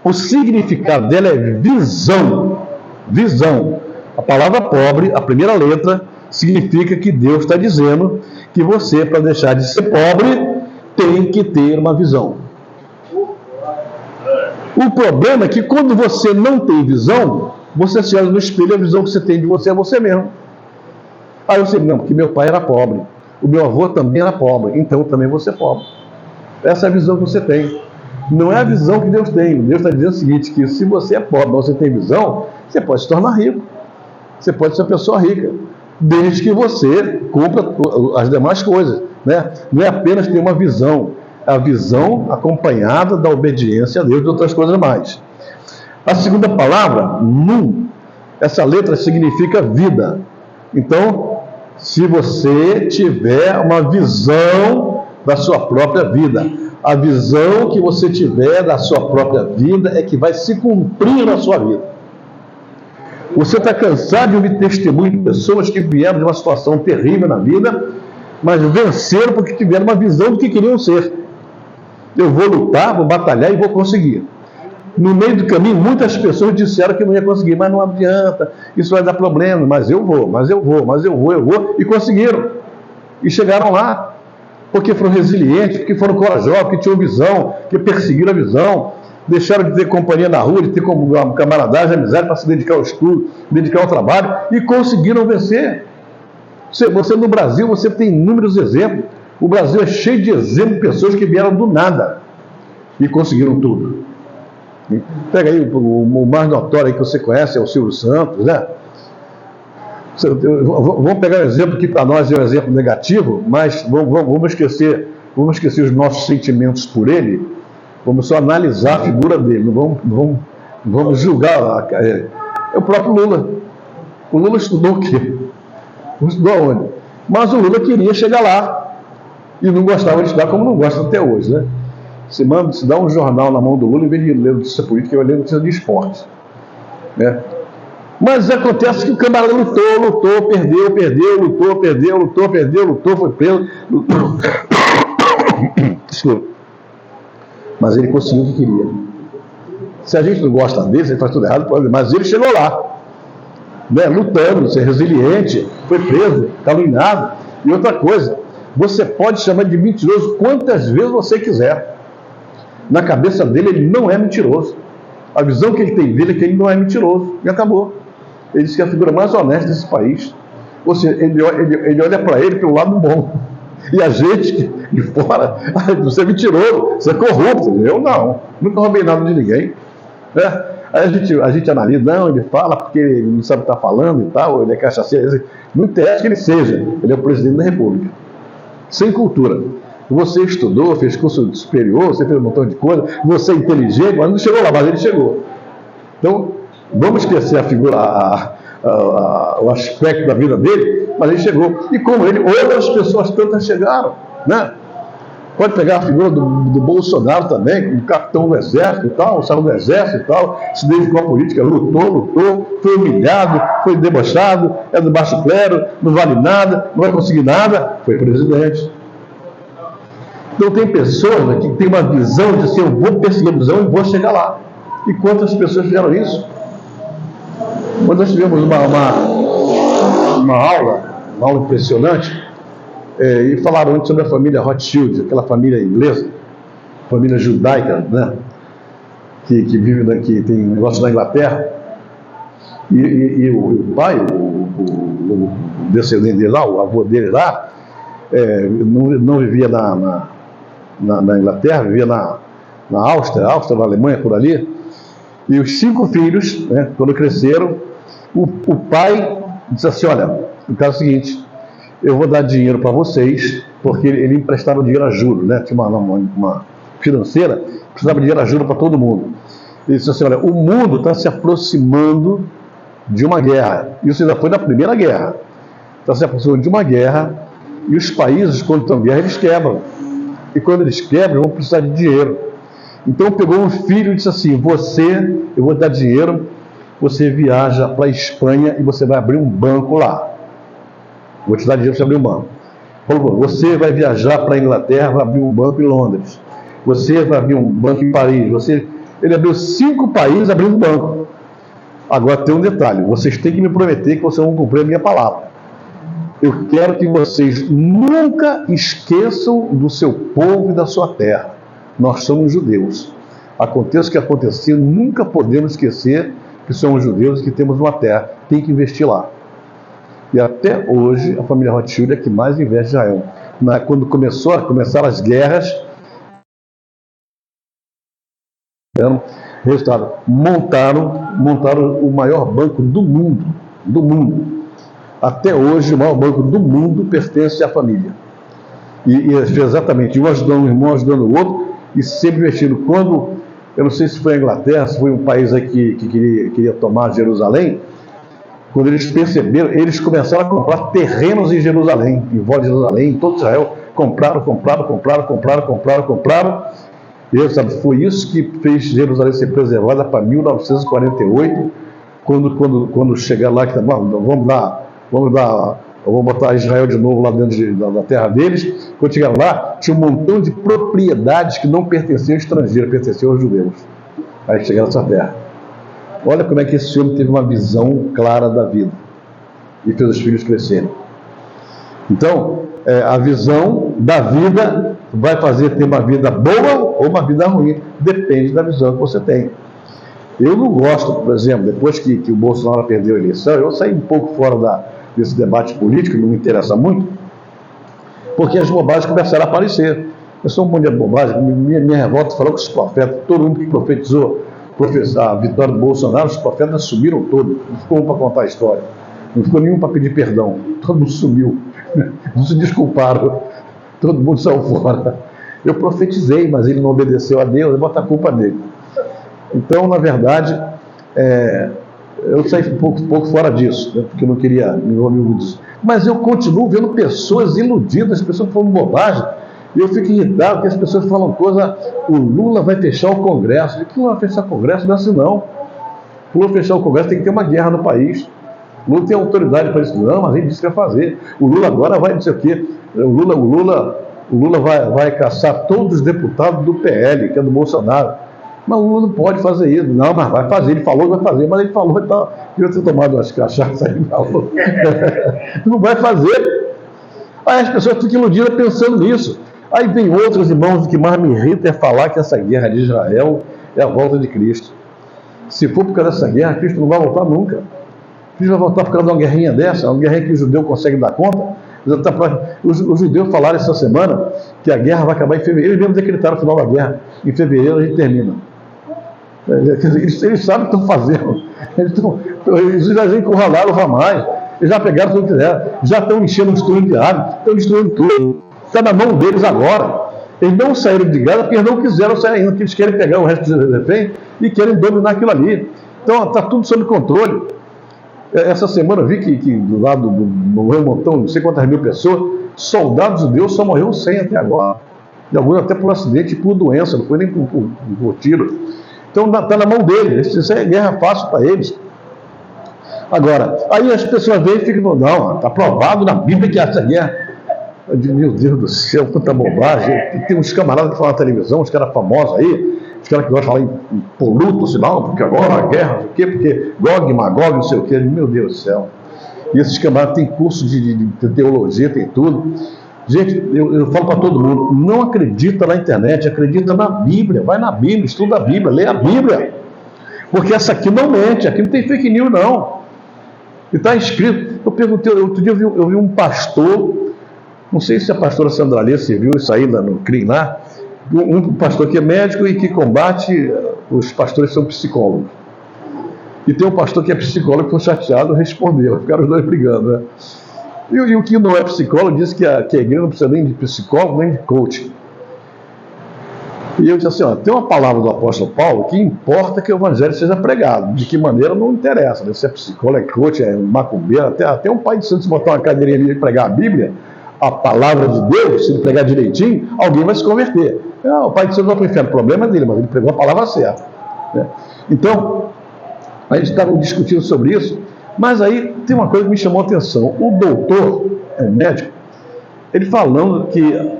o significado dela é visão. Visão. A palavra pobre, a primeira letra, significa que Deus está dizendo que você, para deixar de ser pobre, tem que ter uma visão. O problema é que quando você não tem visão, você se olha no espelho e a visão que você tem de você é você mesmo. Aí você, não, porque meu pai era pobre, o meu avô também era pobre, então eu também vou ser pobre. Essa é a visão que você tem. Não é a visão que Deus tem. Deus está dizendo o seguinte, que se você é pobre, mas você tem visão, você pode se tornar rico. Você pode ser uma pessoa rica, desde que você cumpra as demais coisas, né? Não é apenas ter uma visão, a visão acompanhada da obediência a Deus e outras coisas mais. A segunda palavra, Nun, essa letra significa vida. Então, se você tiver uma visão da sua própria vida, a visão que você tiver da sua própria vida é que vai se cumprir na sua vida. Você está cansado de ouvir testemunho de pessoas que vieram de uma situação terrível na vida, mas venceram porque tiveram uma visão do que queriam ser. Eu vou lutar, vou batalhar e vou conseguir. No meio do caminho, muitas pessoas disseram que não ia conseguir, mas não adianta, isso vai dar problema, mas eu vou, e conseguiram. E chegaram lá, porque foram resilientes, porque foram corajosos, porque tinham visão, que perseguiram a visão, deixaram de ter companhia na rua, de ter uma camaradagem, amizade para se dedicar ao estudo, dedicar ao trabalho, e conseguiram vencer. Você no Brasil, você tem inúmeros exemplos. O Brasil é cheio de exemplos de pessoas que vieram do nada e conseguiram tudo. Pega aí o mais notório aí que você conhece, é o Silvio Santos, né? Vamos pegar um exemplo que para nós é um exemplo negativo, mas vamos esquecer os nossos sentimentos por ele, vamos só analisar a figura dele, vamos julgar. É o próprio Lula. O Lula estudou o quê? Estudou aonde? Mas o Lula queria chegar lá e não gostava de estudar, como não gosta até hoje, né? Se dá um jornal na mão do Lula, em vez de ler notícia política, ele vai ler notícia de esporte, né? Mas acontece que o camarada lutou, perdeu, lutou, foi preso, lutou. Desculpa. Mas ele conseguiu o que queria. Se a gente não gosta dele, ele faz tudo errado, mas ele chegou lá. né, lutando, ser resiliente, foi preso, caluniado. E outra coisa, você pode chamar de mentiroso quantas vezes você quiser. Na cabeça dele, ele não é mentiroso. A visão que ele tem dele é que ele não é mentiroso. E acabou. Ele diz que é a figura mais honesta desse país. Ou seja, ele olha para ele pelo lado bom. E a gente de fora, você é mentiroso, você é corrupto. Eu não, nunca roubei nada de ninguém. Né? Aí a gente analisa, não, ele fala porque ele não sabe o que está falando e tal, ele é cachaceiro. Não interessa que ele seja, ele é o presidente da República. Sem cultura. Você estudou, fez curso superior, você fez um montão de coisa, você é inteligente, mas não chegou lá, mas ele chegou. Então, vamos esquecer a figura, o aspecto da vida dele, mas ele chegou. E como ele, outras pessoas tantas chegaram, né? Pode pegar a figura do Bolsonaro também, como capitão do exército e tal, saiu do exército e tal, se dedicou à política, lutou, foi humilhado, foi debochado, é do baixo clero, não vale nada, não vai conseguir nada, foi presidente. Então tem pessoas que têm uma visão de assim, eu vou perseguir a visão e vou chegar lá. E quantas pessoas fizeram isso? Quando nós tivemos uma aula impressionante, e falaram antes sobre a família Rothschild, aquela família inglesa, família judaica, né? Que vive, que tem negócio na Inglaterra. E o pai, o descendente dele lá, o avô dele lá, não vivia na Inglaterra, vivia na Áustria, na Alemanha, por ali. E os 5 filhos, né, quando cresceram, o pai disse assim, olha, o caso é o seguinte, eu vou dar dinheiro para vocês, porque ele emprestava dinheiro a juros, né? Tinha uma financeira, precisava de dinheiro a juros para todo mundo. Ele disse assim, olha, o mundo está se aproximando de uma guerra. Isso ainda foi na Primeira Guerra. Está se aproximando de uma guerra, e os países, quando estão em guerra, eles quebram. E quando eles quebram, vão precisar de dinheiro. Então pegou um filho e disse assim, eu vou dar dinheiro, você viaja para a Espanha e você vai abrir um banco lá. Vou te dar dinheiro para você abrir um banco. Falou, você vai viajar para a Inglaterra, vai abrir um banco em Londres. Você vai abrir um banco em Paris. Ele abriu 5 países abrindo banco. Agora tem um detalhe, vocês têm que me prometer que vocês vão cumprir a minha palavra. Eu quero que vocês nunca esqueçam do seu povo e da sua terra. Nós somos judeus. Aconteça o que acontecer, nunca podemos esquecer que somos judeus e que temos uma terra. Tem que investir lá. E até hoje, a família Rothschild é que mais investe em Israel. Quando começaram as guerras, resultado, montaram o maior banco do mundo. Até hoje, o maior banco do mundo pertence à família. E exatamente, um ajudando um irmão, ajudando o outro, e sempre investindo. Quando, eu não sei se foi a Inglaterra, se foi um país aí que queria tomar Jerusalém, quando eles perceberam, eles começaram a comprar terrenos em Jerusalém, em volta de Jerusalém, em todo Israel, compraram. E sabe, foi isso que fez Jerusalém ser preservada para 1948, quando chegar lá, que vamos botar Israel de novo lá dentro da terra deles. Quando chegaram lá, tinha um montão de propriedades que não pertenciam ao estrangeiro, pertenciam aos judeus. Aí chegaram nessa terra. Olha como é que esse homem teve uma visão clara da vida e fez os filhos crescerem. Então, a visão da vida vai fazer ter uma vida boa ou uma vida ruim. Depende da visão que você tem. Eu não gosto, por exemplo, depois que o Bolsonaro perdeu a eleição, eu saí um pouco fora desse debate político, não me interessa muito, porque as bobagens começaram a aparecer. Eu sou um monte de bobagem, minha revolta falou que os profetas, todo mundo que profetizou a vitória do Bolsonaro, os profetas sumiram todos, não ficou um para contar a história, não ficou nenhum para pedir perdão, todo mundo sumiu, não se desculparam, todo mundo saiu fora. Eu profetizei, mas ele não obedeceu a Deus, eu boto a culpa nele. Então, na verdade, eu saí um pouco fora disso, né, porque eu não queria me envolver muito disso. Mas eu continuo vendo pessoas iludidas, pessoas falando bobagem, e eu fico irritado porque as pessoas falam coisa, o Lula vai fechar o Congresso. Que Lula vai fechar o Congresso? Não é assim não. O Lula fechar o Congresso tem que ter uma guerra no país. O Lula tem autoridade para isso. Não, mas ele disse que vai fazer. O Lula agora vai dizer o quê? O Lula vai caçar todos os deputados do PL, que é do Bolsonaro. Mas o Lula não pode fazer isso. Não, mas vai fazer. Ele falou que vai fazer, mas ele falou, então, devia ter tomado umas cachaças aí, falou. Não vai fazer. Aí as pessoas ficam iludidas pensando nisso. Aí vem outros irmãos, o que mais me irrita é falar que essa guerra de Israel é a volta de Cristo. Se for por causa dessa guerra, Cristo não vai voltar nunca. Cristo vai voltar por causa de uma guerrinha dessa, uma guerrinha que o judeu consegue dar conta. Os judeus falaram essa semana que a guerra vai acabar em fevereiro. Eles mesmos decretaram o final da guerra. Em fevereiro a gente termina. Eles sabem o que estão fazendo. Eles já encurralaram o Hamas. Eles já pegaram tudo que quiseram. Já estão enchendo os túneis de água. Estão destruindo tudo. Está na mão deles agora. Eles não saíram de Gaza porque eles não quiseram sair ainda. Porque eles querem pegar o resto dos reféns e querem dominar aquilo ali. Então está tudo sob controle. Essa semana eu vi que do lado morreu um montão, não sei quantas mil pessoas. Soldados judeus só morreram 100 até agora. E alguns até por acidente e por doença. Não foi nem por tiro. Então está na mão deles, isso é guerra fácil para eles. Agora, aí as pessoas veem e ficam, não, está provado na Bíblia que essa guerra. Meu Deus do céu, quanta bobagem. Tem uns camaradas que falam na televisão, uns caras famosos aí, os caras que gostam de falar em poluto, assim, não, porque agora a guerra, não sei o quê, porque Gog, Magog, não sei o quê. Meu Deus do céu. E esses camaradas têm curso de teologia, tem tudo. Gente, eu falo para todo mundo, não acredita na internet, acredita na Bíblia, vai na Bíblia, estuda a Bíblia, lê a Bíblia. Porque essa aqui não mente, aqui não tem fake news não. E está escrito, eu perguntei, outro dia eu vi um pastor, não sei se a pastora Sandra Lê, você viu isso aí no CRIM lá, um pastor que é médico e que combate, os pastores são psicólogos. E tem um pastor que é psicólogo que foi chateado, respondeu, ficaram os dois brigando, né? E o que não é psicólogo diz que a igreja não precisa nem de psicólogo, nem de coach. E eu disse assim, ó, tem uma palavra do apóstolo Paulo que importa que o evangelho seja pregado. De que maneira não interessa, né? Se é psicólogo, é coach, é macumbeiro, até um pai de santo se botar uma cadeirinha ali e pregar a Bíblia, a palavra de Deus, se ele pregar direitinho, alguém vai se converter. O pai de santo vai para o inferno, o problema é dele, mas ele pregou a palavra certa. Né? Então, a gente estava discutindo sobre isso. Mas aí tem uma coisa que me chamou a atenção. O doutor, médico, ele falando que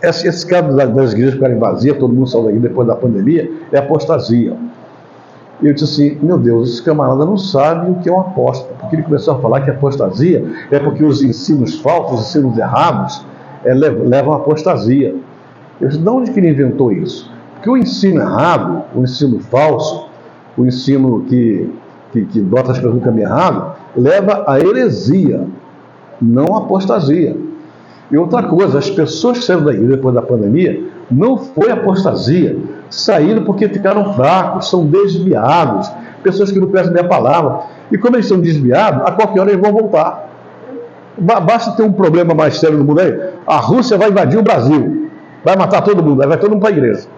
esse caso das igrejas ficarem vazias, todo mundo saiu da igreja depois da pandemia, é apostasia. E eu disse assim, meu Deus, esse camarada não sabe o que é uma aposta. Porque ele começou a falar que apostasia é porque os ensinos falsos, os ensinos errados, levam à apostasia. Eu disse, de onde que ele inventou isso? Porque o ensino errado, o ensino falso, o ensino que bota as pessoas no caminho errado, leva à heresia, não à apostasia. E outra coisa, as pessoas que saíram da igreja depois da pandemia, não foi apostasia, saíram porque ficaram fracos, são desviados, pessoas que não conhecem a palavra. E como eles são desviados, a qualquer hora eles vão voltar. Basta ter um problema mais sério no mundo aí, a Rússia vai invadir o Brasil, vai matar todo mundo, aí vai todo mundo para a igreja.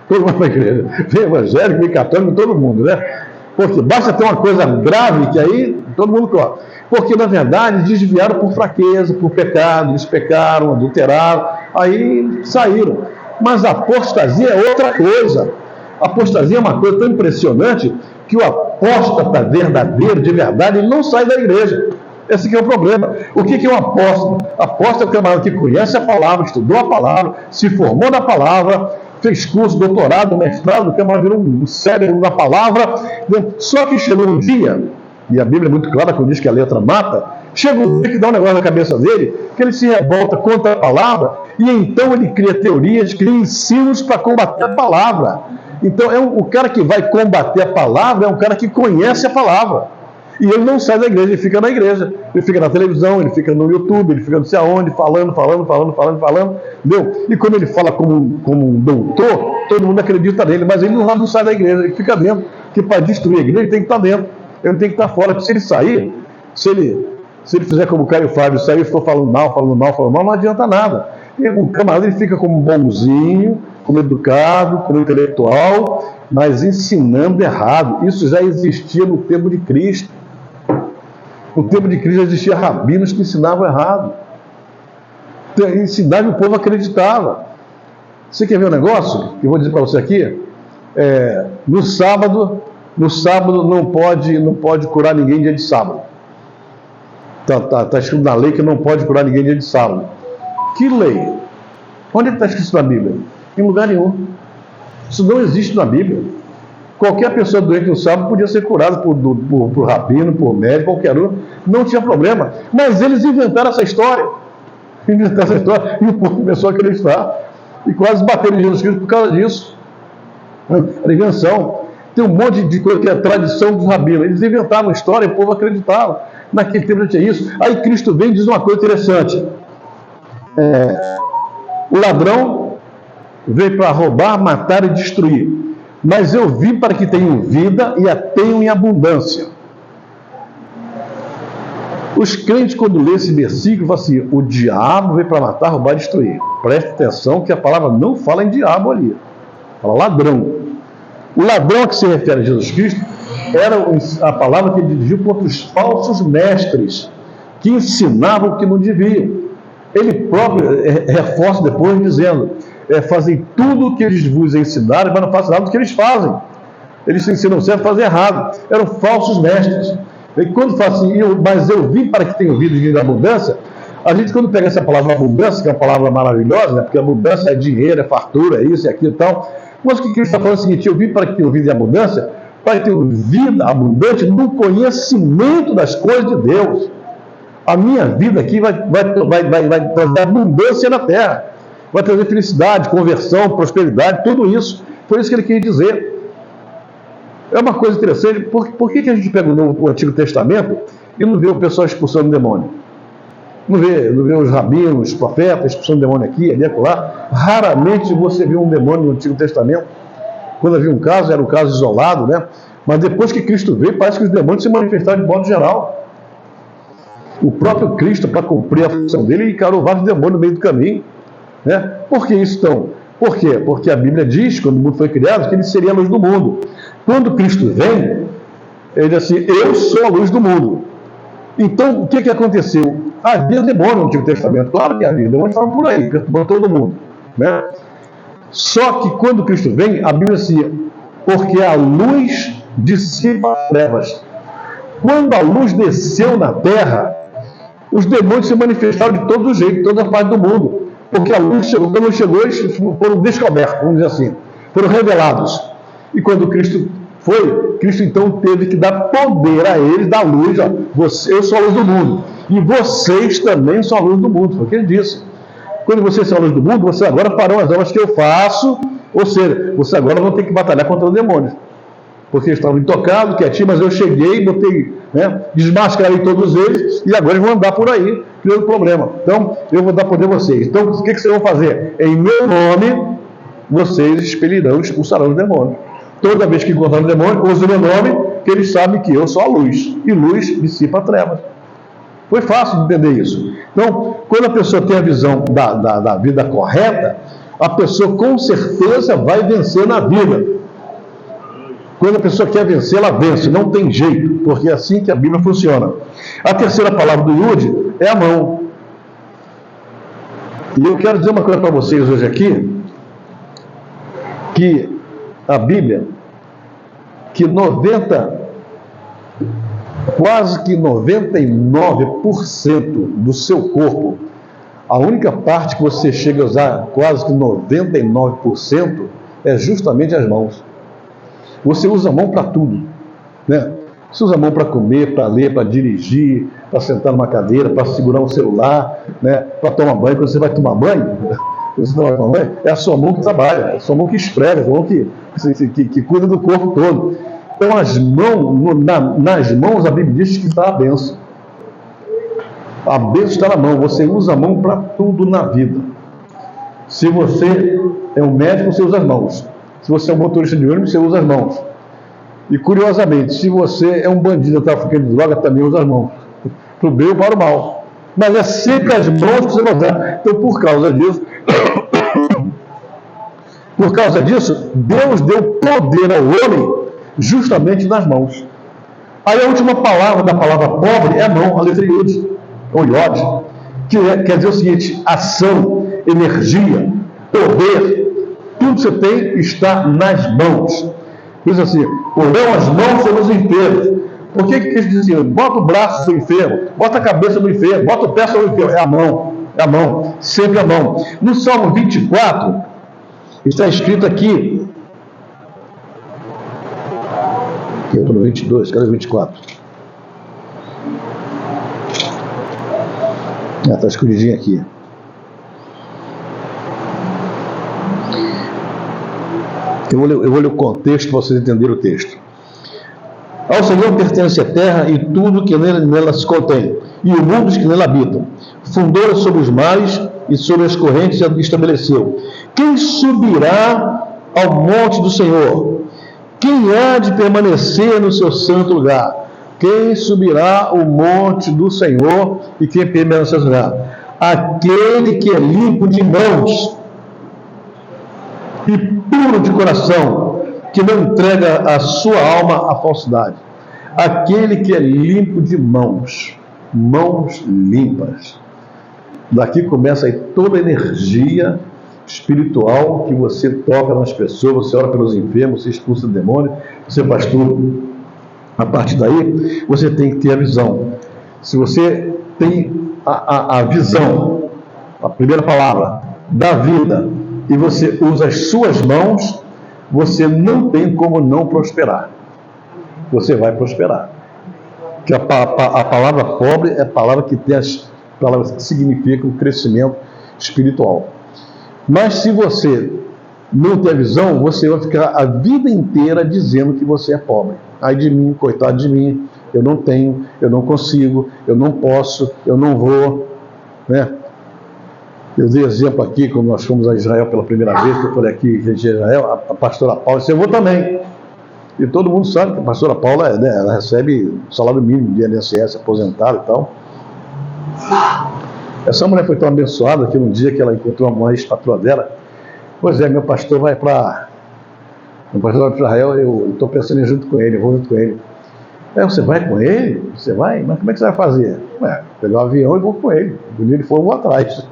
Todo mundo para a igreja. Vem evangélico, vem católico, todo mundo, né? Porque basta ter uma coisa grave que aí todo mundo corre. Porque, na verdade, desviaram por fraqueza, por pecado, eles pecaram, adulteraram, aí saíram. Mas a apostasia é outra coisa. A apostasia é uma coisa tão impressionante que o apóstata verdadeiro, de verdade, ele não sai da igreja. Esse aqui é o problema. O que é um apóstolo? Apóstolo é o camarada que conhece a palavra, estudou a palavra, se formou na palavra, fez curso, doutorado, mestrado, o camarada virou um cérebro da palavra. Só que chegou um dia, e a Bíblia é muito clara quando diz que a letra mata, chega um dia que dá um negócio na cabeça dele, que ele se revolta contra a palavra, e então ele cria teorias, cria ensinos para combater a palavra. Então o cara que vai combater a palavra é um cara que conhece a palavra. E ele não sai da igreja, ele fica na igreja, ele fica na televisão, ele fica no YouTube, ele fica não sei aonde, falando, entendeu? E como ele fala como um doutor, todo mundo acredita nele, mas ele não sai da igreja, ele fica dentro, porque para destruir a igreja ele tem que estar dentro, ele não tem que estar fora, porque se ele sair, se ele fizer como o Caio Fábio, sair e for falando mal, não adianta nada. E o camarada ele fica como bonzinho, como educado, como intelectual, mas ensinando errado. Isso já existia no tempo de Cristo. No tempo de Cristo existia rabinos que ensinavam errado. Ensinavam e o povo acreditava. Você quer ver um negócio? Que eu vou dizer para você aqui. No sábado não pode curar ninguém dia de sábado. Está escrito na lei que não pode curar ninguém dia de sábado. Que lei? Onde está escrito na Bíblia? Em lugar nenhum. Isso não existe na Bíblia. Qualquer pessoa doente no sábado podia ser curada por rabino, por médico, qualquer um. Não tinha problema. Mas eles inventaram essa história. Inventaram essa história. E o povo começou a acreditar. E quase bateram em Jesus Cristo por causa disso. A invenção. Tem um monte de coisa que é a tradição dos rabinos. Eles inventaram uma história e o povo acreditava. Naquele tempo já tinha isso. Aí Cristo vem e diz uma coisa interessante. O ladrão veio para roubar, matar e destruir. Mas eu vim para que tenham vida e a tenham em abundância. Os crentes, quando lêem esse versículo, falam assim: o diabo veio para matar, roubar e destruir. Preste atenção que a palavra não fala em diabo ali. Fala ladrão. O ladrão a que se refere a Jesus Cristo era a palavra que ele dirigiu contra os falsos mestres que ensinavam o que não deviam. Ele próprio reforça depois dizendo: fazem tudo o que eles vos ensinaram, mas não fazem nada do que eles fazem. Eles se ensinam certo, fazem errado. Eram falsos mestres. E quando fala assim, mas eu vim para que tenham vida e vida em abundância, a gente quando pega essa palavra abundância, que é uma palavra maravilhosa, né? Porque abundância é dinheiro, é fartura, é isso, é aquilo e tal. Mas o que Cristo está falando é o seguinte: eu vim para que tenham vida em abundância, para que tenham vida abundante no conhecimento das coisas de Deus. A minha vida aqui vai trazer abundância na terra. Vai trazer felicidade, conversão, prosperidade, tudo isso. Foi isso que ele quis dizer. É uma coisa interessante. Por que a gente pega o Antigo Testamento e não vê o pessoal expulsando demônio? Não vê os rabinos, os profetas expulsando demônio aqui, ali, acolá. Raramente você vê um demônio no Antigo Testamento. Quando havia um caso, era um caso isolado, né? Mas depois que Cristo veio, parece que os demônios se manifestaram de modo geral. O próprio Cristo, para cumprir a função dele, encarou vários demônios no meio do caminho. Né? Por que isso então? Por quê? Porque a Bíblia diz, quando o mundo foi criado, que ele seria a luz do mundo. Quando Cristo vem, ele diz assim: eu sou a luz do mundo. Então, o que aconteceu? Havia demônio no Antigo Testamento. Claro que havia, demônios estavam por aí, por todo mundo. Né? Só que quando Cristo vem, a Bíblia diz assim: porque a luz dissipa as trevas. Quando a luz desceu na terra, os demônios se manifestaram de todo jeito, de toda parte do mundo. Porque a luz chegou, quando chegou, eles foram descobertos, vamos dizer assim, foram revelados. E quando Cristo foi, Cristo então teve que dar poder a eles, da luz. Ó, eu sou a luz do mundo, e vocês também são a luz do mundo. Foi o que ele disse. Quando vocês são a luz do mundo, vocês agora farão as obras que eu faço, ou seja, vocês agora vão ter que batalhar contra os demônios. Porque eles estavam intocados, quietinhos, mas eu cheguei, botei, né, desmascarei todos eles, e agora eles vão andar por aí, criando problema. Então, eu vou dar poder a vocês. Então, o que vocês vão fazer? Em meu nome, vocês expelirão, expulsarão os demônios. Toda vez que encontrar um demônio, use o meu nome, que eles sabem que eu sou a luz. E luz dissipa trevas. Foi fácil de entender isso. Então, quando a pessoa tem a visão da vida correta, a pessoa com certeza vai vencer na vida. Quando a pessoa quer vencer, ela vence, não tem jeito, porque é assim que a Bíblia funciona. A terceira palavra do Yud é a mão. E eu quero dizer uma coisa para vocês hoje aqui, que a Bíblia, que quase que 99% do seu corpo, a única parte que você chega a usar quase que 99% é justamente as mãos. Você usa a mão para tudo, né? Você usa a mão para comer, para ler, para dirigir, para sentar numa cadeira, para segurar um celular, né? Para tomar banho. Quando você vai tomar banho, é a sua mão que trabalha, é a sua mão que esfrega, é a sua mão que cuida do corpo todo. Então, nas mãos, a Bíblia diz que está a bênção. A bênção está na mão. Você usa a mão para tudo na vida. Se você é um médico, você usa as mãos. Se você é um motorista de ônibus, você usa as mãos. E, curiosamente, se você é um bandido, traficante de droga, também usa as mãos. Para o bem ou para o mal. Mas é sempre as mãos que você vai usar. Então, por causa disso, Deus deu poder ao homem justamente nas mãos. Aí a última palavra da palavra pobre é a mão, a letra Yod, ou Yod, que quer dizer o seguinte: ação, energia, poder. Tudo que você tem está nas mãos. Diz assim: porão as mãos sobre os enfermos. Por que eles diziam? Bota o braço sobre o enfermo, bota a cabeça no enfermo, bota o pé sobre o enfermo. É a mão, sempre a mão. No Salmo 24, está escrito aqui Eu estou no 22, cadê o 24? Está escondidinho aqui. Eu vou ler o contexto para vocês entenderem o texto. Ao Senhor pertence a terra e tudo que nela se contém, e o mundo que nela habitam. Fundou-a sobre os mares e sobre as correntes a estabeleceu. Quem subirá ao monte do Senhor? Quem há de permanecer no seu santo lugar? Quem subirá ao monte do Senhor e quem permanecerá no seu lugar? Aquele que é limpo de mãos e puro de coração, que não entrega a sua alma à falsidade. Aquele que é limpo de mãos limpas. Daqui começa aí toda a energia espiritual que você toca nas pessoas, você ora pelos enfermos, você expulsa o demônio, você faz tudo. A partir daí, você tem que ter a visão. Se você tem a visão, a primeira palavra, da vida, e você usa as suas mãos, você não tem como não prosperar. Você vai prosperar. Porque a palavra pobre é a palavra que tem as palavras que significam crescimento espiritual. Mas se você não tem a visão, você vai ficar a vida inteira dizendo que você é pobre. Ai de mim, coitado de mim, eu não tenho, eu não consigo, eu não posso, eu não vou, né? Eu dei exemplo aqui, quando nós fomos a Israel pela primeira vez, que eu falei aqui, gente, Israel, a pastora Paula disse, eu vou também. E todo mundo sabe que a pastora Paula, né, ela recebe salário mínimo de INSS, aposentada e tal. Essa mulher foi tão abençoada que um dia que ela encontrou uma ex-patroa dela, pois é, meu pastor vai para Israel, eu estou pensando em ir junto com ele, eu vou junto com ele. Você vai com ele? Você vai? Mas como é que você vai fazer? Pegar o avião e vou com ele. Quando ele for, eu vou atrás.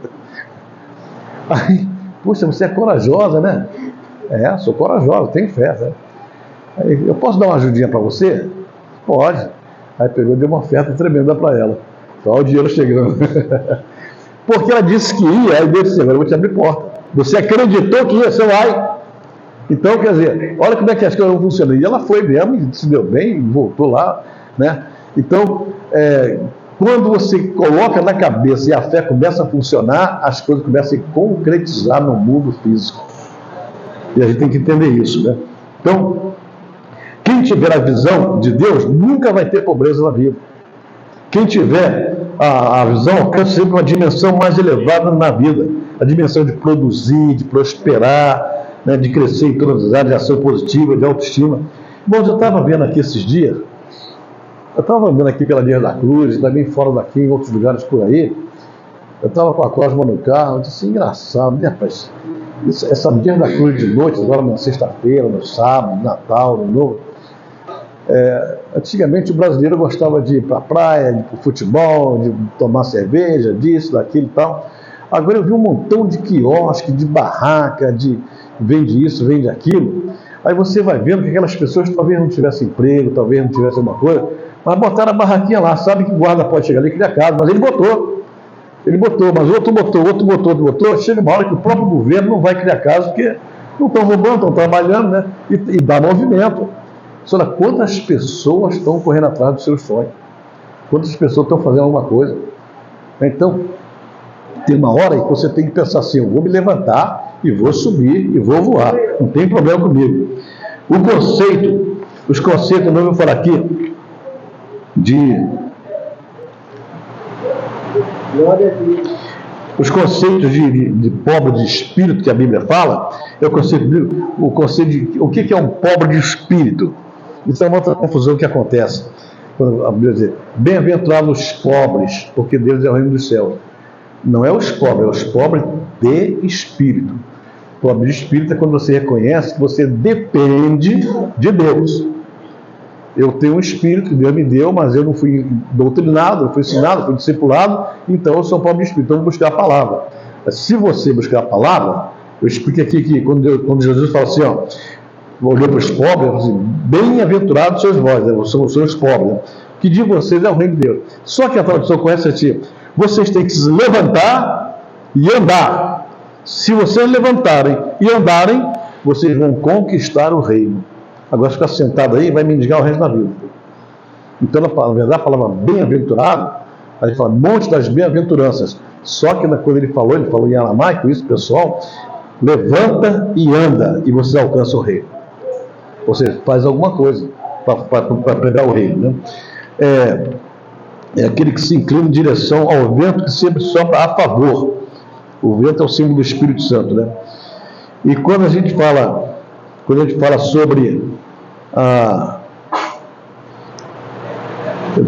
Aí, puxa, você é corajosa, né? Sou corajosa, tenho fé, né? Aí, eu posso dar uma ajudinha para você? Pode. Aí pegou e deu uma oferta tremenda para ela. Então, olha o dinheiro chegando. Porque ela disse que ia, aí Deus disse, agora eu vou te abrir porta. Você acreditou que ia, você vai. Então, quer dizer, olha como é que as coisas vão funcionando. E ela foi mesmo, se deu bem, voltou lá, né? Então, quando você coloca na cabeça e a fé começa a funcionar, as coisas começam a se concretizar no mundo físico. E a gente tem que entender isso, né? Então, quem tiver a visão de Deus nunca vai ter pobreza na vida. Quem tiver a visão alcança sempre uma dimensão mais elevada na vida. A dimensão de produzir, de prosperar, né, de crescer em todas as áreas, de ação positiva, de autoestima. Bom, eu estava vendo aqui esses dias, eu estava andando aqui pela Dias da Cruz, também fora daqui, em outros lugares por aí. Eu estava com a Cosma no carro, eu disse, engraçado, né, rapaz? Essa Dias da Cruz de noite, agora na sexta-feira, no sábado, no Natal, no Novo. Antigamente o brasileiro gostava de ir para a praia, de ir para o futebol, de tomar cerveja, disso, daquilo e tal. Agora eu vi um montão de quiosque, de barraca, de vende isso, vende aquilo. Aí você vai vendo que aquelas pessoas talvez não tivessem emprego, talvez não tivessem alguma coisa, mas botaram a barraquinha lá, sabe que o guarda pode chegar ali e criar casa, mas ele botou, mas outro botou, chega uma hora que o próprio governo não vai criar casa, porque não estão roubando, estão trabalhando, né? E dá movimento. Olha, quantas pessoas estão correndo atrás dos seus sonhos? Quantas pessoas estão fazendo alguma coisa? Então, tem uma hora que você tem que pensar assim, eu vou me levantar e vou subir e vou voar. Não tem problema comigo. Os conceitos, não vou falar aqui, os conceitos de pobre de espírito que a Bíblia fala, é o conceito de o que é um pobre de espírito. Isso é uma outra confusão que acontece. Quando a Bíblia diz, bem-aventurados os pobres, porque deles é o reino dos céus. Não é os pobres, é os pobres de espírito. Pobre de espírito é quando você reconhece que você depende de Deus. Eu tenho um espírito que Deus me deu, mas eu não fui doutrinado, não fui ensinado, fui discipulado, então eu sou pobre de espírito. Então eu vou buscar a palavra. Mas se você buscar a palavra, eu explico aqui que quando Jesus fala assim, olhou para os pobres, ele falou assim, bem-aventurados sois vós, são os pobres, né? Que de vocês é o reino de Deus. Só que a tradução correta é tipo, vocês têm que se levantar e andar. Se vocês levantarem e andarem, vocês vão conquistar o reino. Agora ficar sentado aí vai mendigar o resto da vida. Então, na verdade, a palavra bem-aventurado, a gente fala monte das bem-aventuranças. Só que quando ele falou em aramaico, isso, pessoal, levanta e anda, e você alcança o reino. Ou seja, faz alguma coisa para pregar o reino, né? É aquele que se inclina em direção ao vento que sempre sopra a favor. O vento é o símbolo do Espírito Santo, né? E quando a gente fala sobre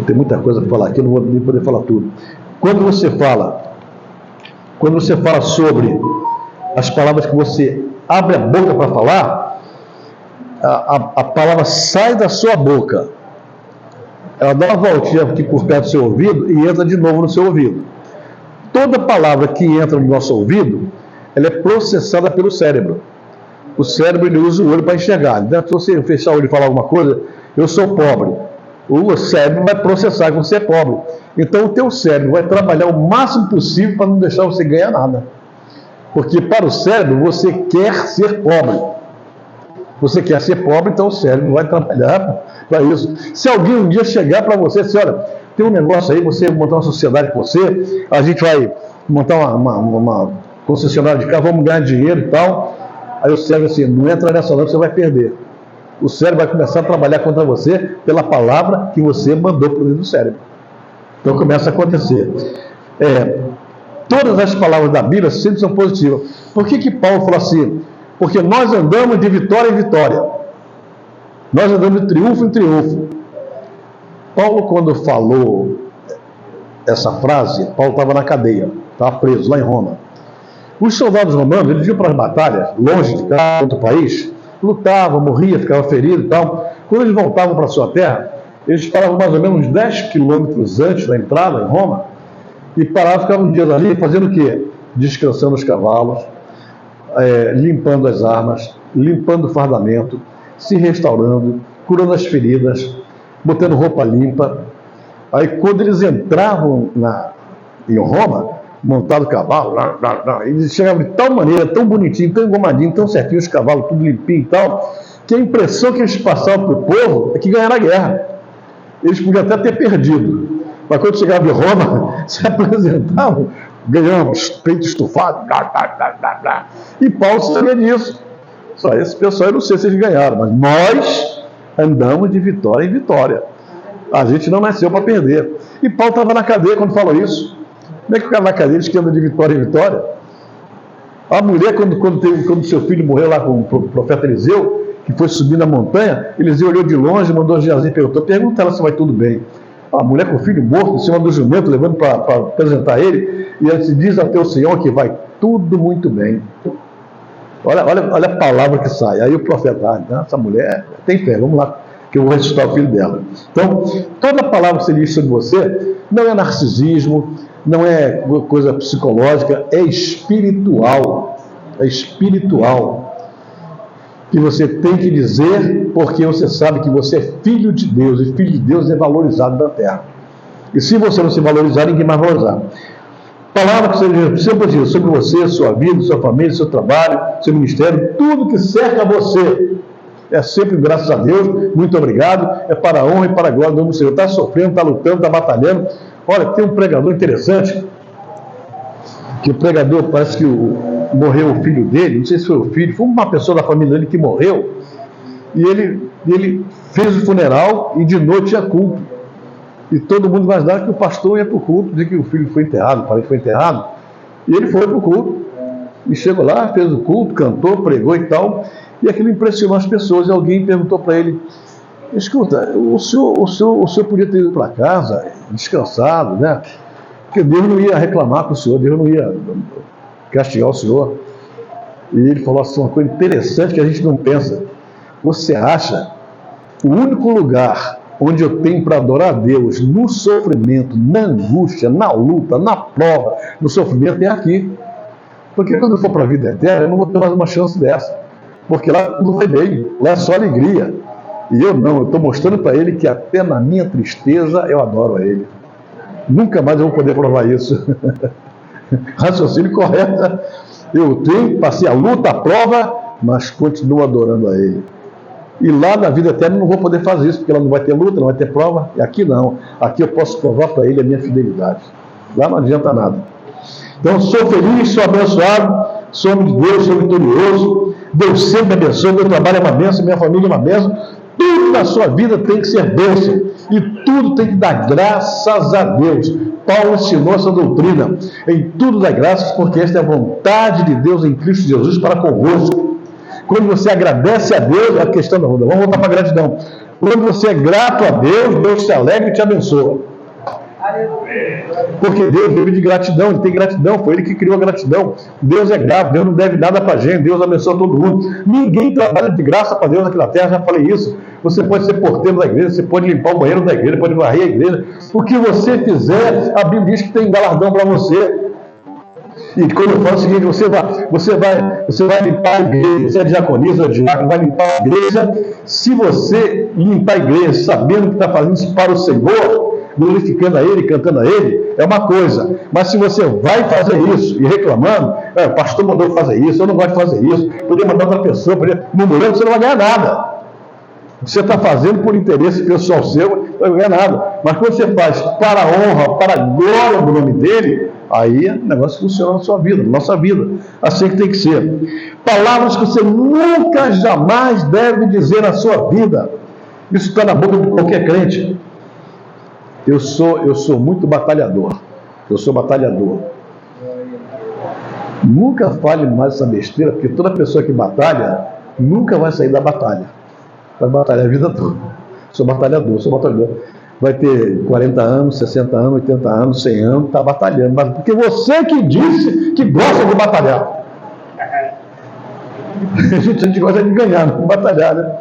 tem muita coisa para falar aqui, eu não vou nem poder falar tudo. Quando você fala sobre as palavras que você abre a boca para falar, a palavra sai da sua boca, ela dá uma voltinha aqui por perto do seu ouvido e entra de novo no seu ouvido. Toda palavra que entra no nosso ouvido, ela é processada pelo cérebro. O cérebro, ele usa o olho para enxergar. Então, se você fechar o olho e falar alguma coisa, eu sou pobre, o cérebro vai processar que você é pobre. Então o teu cérebro vai trabalhar o máximo possível para não deixar você ganhar nada. Porque para o cérebro você quer ser pobre. Você quer ser pobre, então o cérebro vai trabalhar para isso. Se alguém um dia chegar para você e dizer, olha, tem um negócio aí, você montar uma sociedade com você, a gente vai montar uma concessionária de carro, vamos ganhar dinheiro e tal. Aí o cérebro assim, não entra nessa não, você vai perder. O cérebro vai começar a trabalhar contra você pela palavra que você mandou para o do cérebro. Então começa a acontecer. Todas as palavras da Bíblia sempre são positivas. Por que Paulo falou assim? Porque nós andamos de vitória em vitória. Nós andamos de triunfo em triunfo. Paulo, quando falou essa frase, Paulo estava na cadeia, estava preso lá em Roma. Os soldados romanos, eles iam para as batalhas, longe de casa, outro país, lutavam, morriam, ficavam feridos e tal. Quando eles voltavam para a sua terra, eles paravam mais ou menos uns 10 quilômetros antes da entrada em Roma, e paravam, ficavam um dia ali, fazendo o quê? Descansando os cavalos, limpando as armas, limpando o fardamento, se restaurando, curando as feridas, botando roupa limpa. Aí quando eles entravam em Roma, montado o cavalo, eles chegavam de tal maneira, tão bonitinho, tão engomadinho, tão certinho, os cavalos tudo limpinho e tal, que a impressão que eles passavam para o povo é que ganharam a guerra. Eles podiam até ter perdido, mas quando chegavam de Roma, se apresentavam, ganhamos, peito estufado, e Paulo sabia disso. Só esse pessoal, eu não sei se eles ganharam, mas nós andamos de vitória em vitória. A gente não nasceu para perder. E Paulo estava na cadeia quando falou isso. Como é que o cara na cadeia diz que anda de vitória em vitória? A mulher, quando seu filho morreu lá com o profeta Eliseu, que foi subir na montanha, Eliseu olhou de longe, mandou Geazi e pergunta ela se vai tudo bem. A mulher com o filho morto, em cima do jumento, levando para apresentar ele, e ela se diz a teu Senhor que vai tudo muito bem. Olha a palavra que sai. Aí o profeta, essa mulher tem fé, vamos lá, que eu vou ressuscitar o filho dela. Então, toda palavra que você diz sobre você não é narcisismo, não é coisa psicológica, é espiritual. É espiritual. Que você tem que dizer porque você sabe que você é filho de Deus, e filho de Deus é valorizado na terra. E se você não se valorizar, ninguém vai valorizar. Palavra que você sempre diz sobre você, sua vida, sua família, seu trabalho, seu ministério, tudo que cerca você. É sempre graças a Deus, muito obrigado, é para a honra e para a glória do nome do Senhor. Está sofrendo, está lutando, está batalhando. Olha, tem um pregador interessante, que o pregador parece que morreu o filho dele, não sei se foi o filho, foi uma pessoa da família dele que morreu, e ele fez o funeral e de noite tinha culto. E todo mundo imaginava que o pastor ia para o culto, dizia que o filho foi enterrado, o parente foi enterrado, e ele foi para o culto. E chegou lá, fez o culto, cantou, pregou e tal, e aquilo impressionou as pessoas, e alguém perguntou para ele, escuta, o senhor podia ter ido para casa, descansado, né? Porque Deus não ia reclamar com o senhor, Deus não ia castigar o senhor. E ele falou assim, uma coisa interessante que a gente não pensa. Você acha o único lugar onde eu tenho para adorar a Deus, no sofrimento, na angústia, na luta, na prova, no sofrimento, é aqui. Porque quando eu for para a vida eterna, eu não vou ter mais uma chance dessa. Porque lá tudo vai bem, lá é só alegria. E eu não, eu estou mostrando para ele que até na minha tristeza eu adoro a ele. Nunca mais eu vou poder provar isso. Raciocínio correto. Eu passei a luta, a prova, mas continuo adorando a ele. E lá na vida eterna eu não vou poder fazer isso, porque lá não vai ter luta, não vai ter prova. E aqui não. Aqui eu posso provar para ele a minha fidelidade. Lá não adianta nada. Então, sou feliz, sou abençoado, sou homem de Deus, sou vitorioso. Deus sempre me abençoa, meu trabalho é uma bênção, minha família é uma bênção. Tudo na sua vida tem que ser bênção. E tudo tem que dar graças a Deus. Paulo ensinou essa doutrina. Em tudo dá graças, porque esta é a vontade de Deus em Cristo Jesus para convosco. Quando você agradece a Deus, a questão da vida, vamos voltar para a gratidão. Quando você é grato a Deus, Deus se alegra e te abençoa. Porque Deus vive de gratidão, Ele tem gratidão, foi Ele que criou a gratidão. Deus é grato, Deus não deve nada para a gente, Deus abençoa todo mundo. Ninguém trabalha de graça para Deus aqui na terra, já falei isso. Você pode ser porteiro da igreja, você pode limpar o banheiro da igreja, pode varrer a igreja. O que você fizer, a Bíblia diz que tem galardão para você. E quando eu falo o seguinte, você vai limpar a igreja, você é diaconisa ou diácono, vai limpar a igreja. Se você limpar a igreja sabendo que está fazendo isso para o Senhor, glorificando a Ele, cantando a Ele, é uma coisa. Mas se você vai fazer isso e reclamando, o pastor mandou fazer isso, eu não gosto de fazer isso, podia mandar outra pessoa, murmurando, você não vai ganhar nada. Você está fazendo por interesse pessoal seu, não vai ganhar nada. Mas quando você faz para a honra, para a glória do nome dele, aí o negócio funciona na sua vida, na nossa vida. Assim que tem que ser. Palavras que você nunca, jamais deve dizer na sua vida. Isso está na boca de qualquer crente. Eu sou muito batalhador. Eu sou batalhador. Nunca fale mais essa besteira, porque toda pessoa que batalha nunca vai sair da batalha. Vai batalhar a vida toda. Sou batalhador. Vai ter 40 anos, 60 anos, 80 anos, 100 anos, está batalhando. Mas porque você que disse que gosta de batalhar. A gente gosta de ganhar, não de batalhar, né?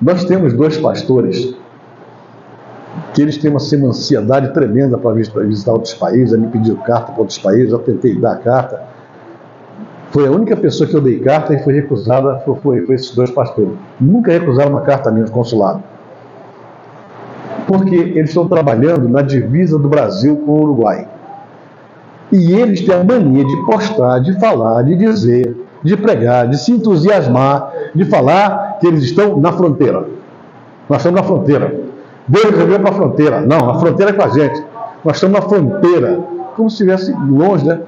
Nós temos 2 pastores que eles têm uma ansiedade tremenda para visitar outros países, me pediram carta para outros países, eu tentei dar carta. Foi a única pessoa que eu dei carta e foi recusada, foi esses 2 pastores. Nunca recusaram uma carta minha no consulado. Porque eles estão trabalhando na divisa do Brasil com o Uruguai. E eles têm a mania de postar, de falar, de dizer, de pregar, de se entusiasmar, de falar que eles estão na fronteira. Nós estamos na fronteira. Deus resolveu para a fronteira. Não, a fronteira é com a gente. Nós estamos na fronteira. Como se estivesse longe, né?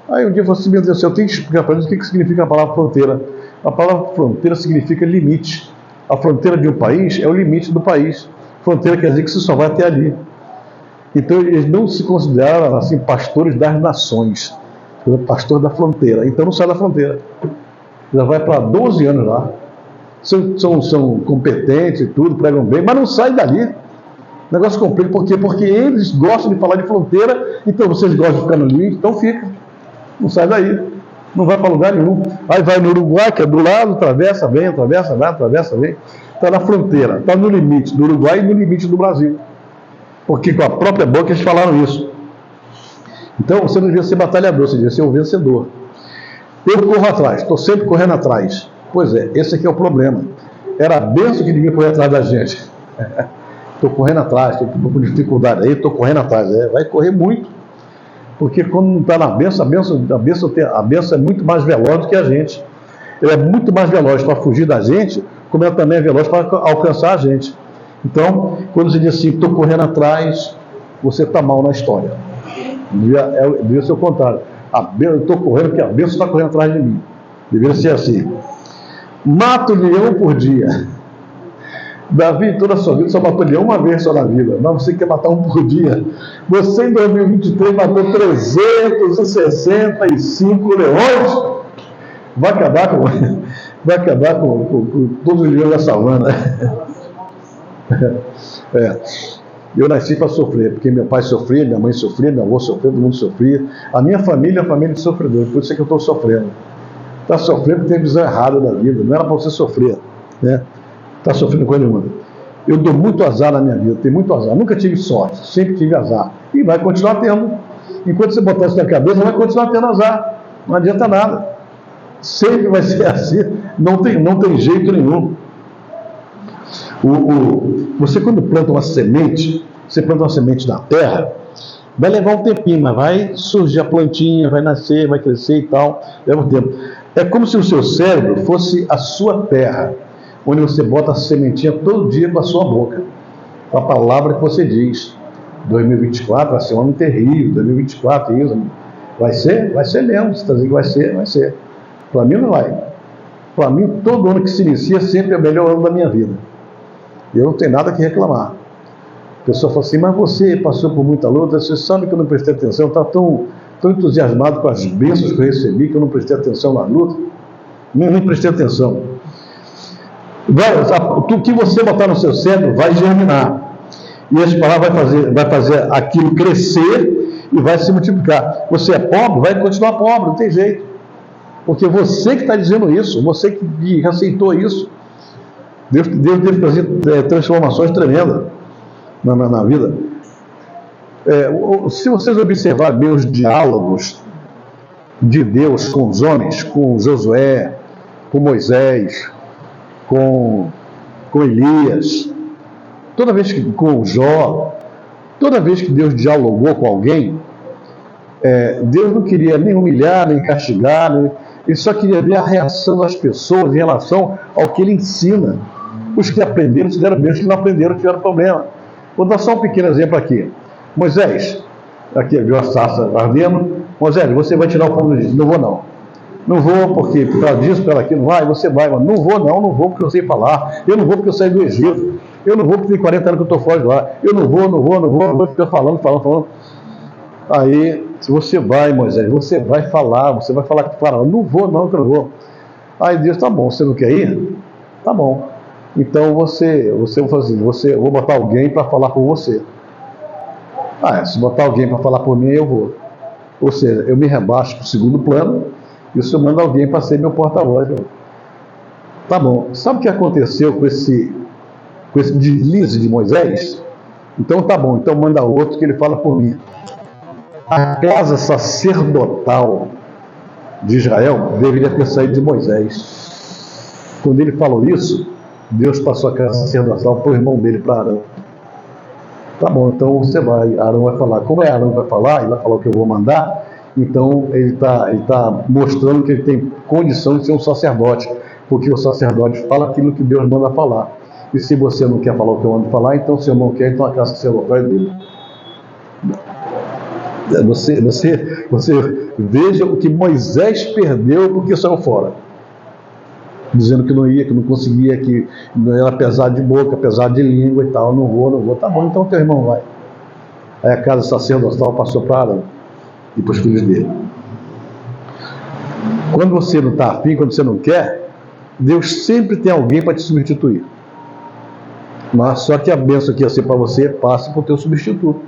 Aí um dia eu falei assim, meu Deus do céu, eu tenho que explicar para eles o que significa a palavra fronteira. A palavra fronteira significa limite. A fronteira de um país é o limite do país. Fronteira quer dizer que você só vai até ali. Então eles não se consideraram assim, pastores das nações. Pastor da fronteira. Então não sai da fronteira. Já vai para 12 anos lá. São competentes e tudo, pregam bem, mas não sai dali. Negócio completo, por quê? Porque eles gostam de falar de fronteira, então vocês gostam de ficar no limite, então fica. Não sai daí. Não vai para lugar nenhum. Aí vai no Uruguai, que é do lado, atravessa, vem. Está na fronteira, está no limite do Uruguai e no limite do Brasil. Porque com a própria boca eles falaram isso. Então você não devia ser batalhador, você devia ser um vencedor. Eu corro atrás, estou sempre correndo atrás. Pois é, esse aqui é o problema. Era a bênção que devia correr atrás da gente. Estou correndo atrás, estou com dificuldade aí, estou correndo atrás. Vai correr muito. Porque quando não está na bênção, a bênção é muito mais veloz do que a gente. Ela é muito mais veloz para fugir da gente, como ela também é veloz para alcançar a gente. Então, quando você diz assim, estou correndo atrás, você está mal na história. Devia ser o contrário. Eu estou correndo porque a bênção está correndo atrás de mim. Deveria ser assim. Mata o leão por dia. Davi, toda a sua vida, só matou leão uma vez só na vida. Mas você quer matar um por dia. Você, em 2023, matou 365 leões. Vai acabar com todos os leões da savana. Eu nasci para sofrer, porque meu pai sofria, minha mãe sofria, meu avô sofria, todo mundo sofria. A minha família é a família de sofredores, por isso é que eu estou sofrendo. Está sofrendo porque tem visão errada da vida, não era para você sofrer, né? Está sofrendo coisa nenhuma. Eu dou muito azar na minha vida, tenho muito azar. Nunca tive sorte, sempre tive azar. E vai continuar tendo. Enquanto você botar isso na cabeça, vai continuar tendo azar. Não adianta nada. Sempre vai ser assim, não tem jeito nenhum. Você quando planta uma semente, você planta uma semente na terra, vai levar um tempinho, mas vai surgir a plantinha, vai nascer, vai crescer e tal, leva um tempo. É como se o seu cérebro fosse a sua terra. onde você bota a sementinha todo dia com a sua boca, com a palavra que você diz. 2024 vai ser um ano terrível, 2024 isso. Vai ser mesmo. Você está dizendo que vai ser. Para mim não vai. Para mim, todo ano que se inicia sempre é o melhor ano da minha vida. Eu não tenho nada que reclamar. A pessoa fala assim, mas você passou por muita luta, você sabe que eu não prestei atenção, está tão entusiasmado com as bênçãos que eu recebi, que eu não prestei atenção na luta. Nem prestei atenção. O que você botar no seu cérebro vai germinar. E essa palavra vai fazer aquilo crescer e vai se multiplicar. Você é pobre, vai continuar pobre, não tem jeito. Porque você que está dizendo isso, você que aceitou isso. Deus deve fazer transformações tremendas na vida. Se vocês observarem bem os diálogos de Deus com os homens, com Josué, com Moisés, com Elias, com Jó, toda vez que Deus dialogou com alguém, Deus não queria nem humilhar, nem castigar, ele só queria ver a reação das pessoas em relação ao que ele ensina. Os que aprenderam se deram bem, os que não aprenderam tiveram problema. Vou dar só um pequeno exemplo aqui. Moisés, aqui viu a sarça ardendo. Moisés, você vai tirar o pão do Egito. Não vou não. Não vou porque por causa disso, pela aquilo, vai, você vai. Mas não vou porque eu sei falar. Eu não vou porque eu saí do Egito. Eu não vou porque tem 40 anos que eu estou fora de lá. Eu não vou ficar falando. Aí, se você vai, Moisés, você vai falar que fala, não vou não, que eu não vou. Aí Deus, tá bom, você não quer ir? Tá bom. Então você vai fazer, eu vou botar alguém para falar por você. Se botar alguém para falar por mim, eu vou. Ou seja, eu me rebaixo para o segundo plano e o senhor manda alguém para ser meu porta-voz. Tá bom. Sabe o que aconteceu com esse deslize de Moisés? Então tá bom, então manda outro que ele fala por mim. A casa sacerdotal de Israel deveria ter saído de Moisés. Quando ele falou isso, Deus passou a casa sacerdotal para o irmão dele, para Arão. Tá bom, então você vai, Arão vai falar. Como Arão vai falar, ele vai falar o que eu vou mandar, então ele tá mostrando que ele tem condição de ser um sacerdote, porque o sacerdote fala aquilo que Deus manda falar. E se você não quer falar o que eu mando falar, então seu irmão quer, então a casa sacerdotal é dele. Você veja o que Moisés perdeu porque saiu fora. Dizendo que não ia, que não conseguia, que não era pesado de boca, pesado de língua e tal. Não vou. Tá bom, então teu irmão vai. Aí a casa sacerdotal passou para Arão e para os filhos dele. Quando você não está afim, quando você não quer, Deus sempre tem alguém para te substituir. Mas só que a bênção que ia ser para você passa para o teu substituto.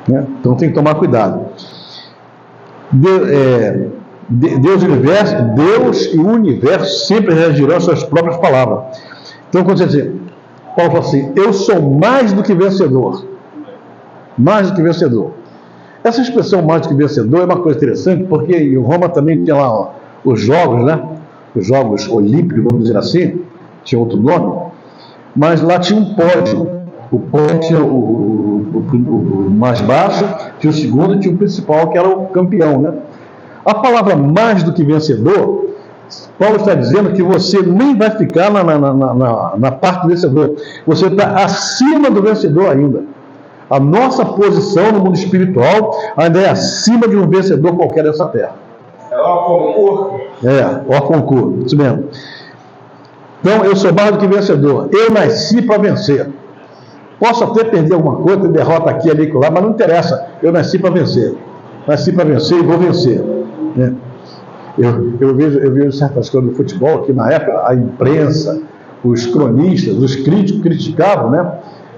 Então tem que tomar cuidado. Deus e o universo sempre reagirão às suas próprias palavras. Então quando você diz, Paulo fala assim, eu sou mais do que vencedor. Mais do que vencedor. Essa expressão mais do que vencedor é uma coisa interessante, porque em Roma também tinha lá os jogos, os jogos olímpicos, vamos dizer assim, tinha outro nome, mas lá tinha um pódio. O pódio tinha o mais baixo, tinha o segundo e tinha o principal, que era o campeão, A palavra mais do que vencedor, Paulo está dizendo que você nem vai ficar na parte do vencedor. Você está acima do vencedor ainda. A nossa posição no mundo espiritual ainda é acima de um vencedor qualquer dessa terra. É o concurso. O concurso, isso mesmo. Então, eu sou mais do que vencedor. Eu nasci para vencer. Posso até perder alguma coisa, ter derrota aqui, ali, lá, mas não interessa. Eu nasci para vencer. Nasci para vencer e vou vencer. Eu vejo certas coisas do futebol que na época a imprensa, os cronistas, os críticos criticavam,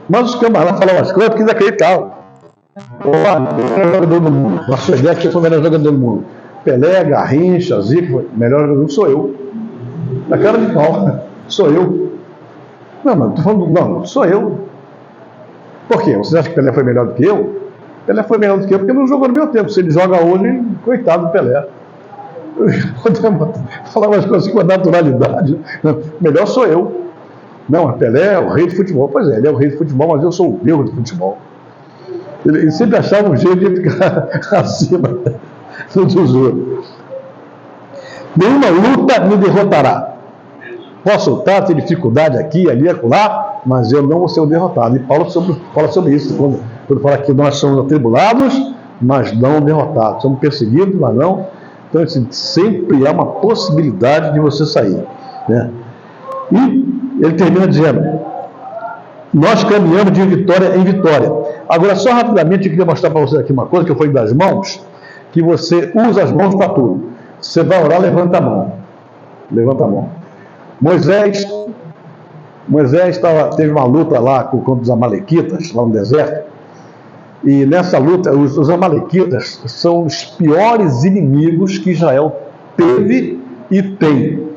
Mas os camaradas falavam as coisas porque eles acreditavam. O melhor jogador do mundo. A sua ideia é que foi o melhor jogador do mundo. Pelé, Garrincha, Zico, o melhor jogador do mundo sou eu. Na cara de pau, sou eu. Não, mas estou falando, não, sou eu. Por quê? Você acha que Pelé foi melhor do que eu? Pelé foi melhor do que eu porque não jogou no meu tempo. Se ele joga hoje, coitado do Pelé. Falava as coisas com naturalidade. Melhor sou eu. Não, Pelé é o rei do futebol. Pois é, ele é o rei do futebol, mas eu sou o Deus do futebol. Ele sempre achava um jeito de ficar acima dos outros. Nenhuma luta me derrotará. posso lutar, ter dificuldade aqui, ali, acolá, mas eu não vou ser o derrotado. E Paulo fala sobre isso, quando fala que nós somos atribulados, mas não derrotados. Somos perseguidos, mas não. Então, assim, sempre há uma possibilidade de você sair, né? E ele termina dizendo: nós caminhamos de vitória em vitória. Agora, só rapidamente, eu queria mostrar para você aqui uma coisa que eu falei das mãos, que você usa as mãos para tudo. Você vai orar, levanta a mão. Levanta a mão. Moisés teve uma luta lá contra os amalequitas, lá no deserto. E nessa luta, os amalequitas são os piores inimigos que Israel teve e tem.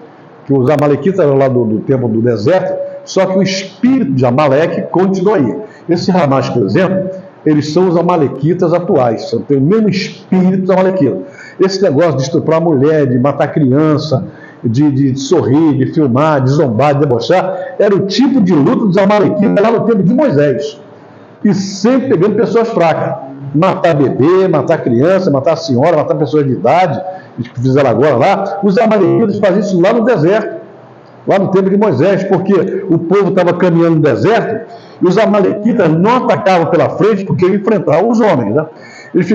Que os amalequitas eram lá do tempo do deserto, só que o espírito de Amaleque continua aí. Esse Hamas, por exemplo, eles são os amalequitas atuais, tem o mesmo espírito dos amalequitas. Esse negócio de estuprar a mulher, de matar criança, de sorrir, de filmar, de zombar, de debochar, era o tipo de luta dos amalequitas lá no tempo de Moisés. E sempre pegando pessoas fracas. Matar bebê, matar criança, matar senhora, matar pessoas de idade, que fizeram agora lá. Os amalequitas faziam isso lá no deserto, lá no tempo de Moisés, porque o povo estava caminhando no deserto e os amalequitas não atacavam pela frente porque eles enfrentavam os homens, né? Eles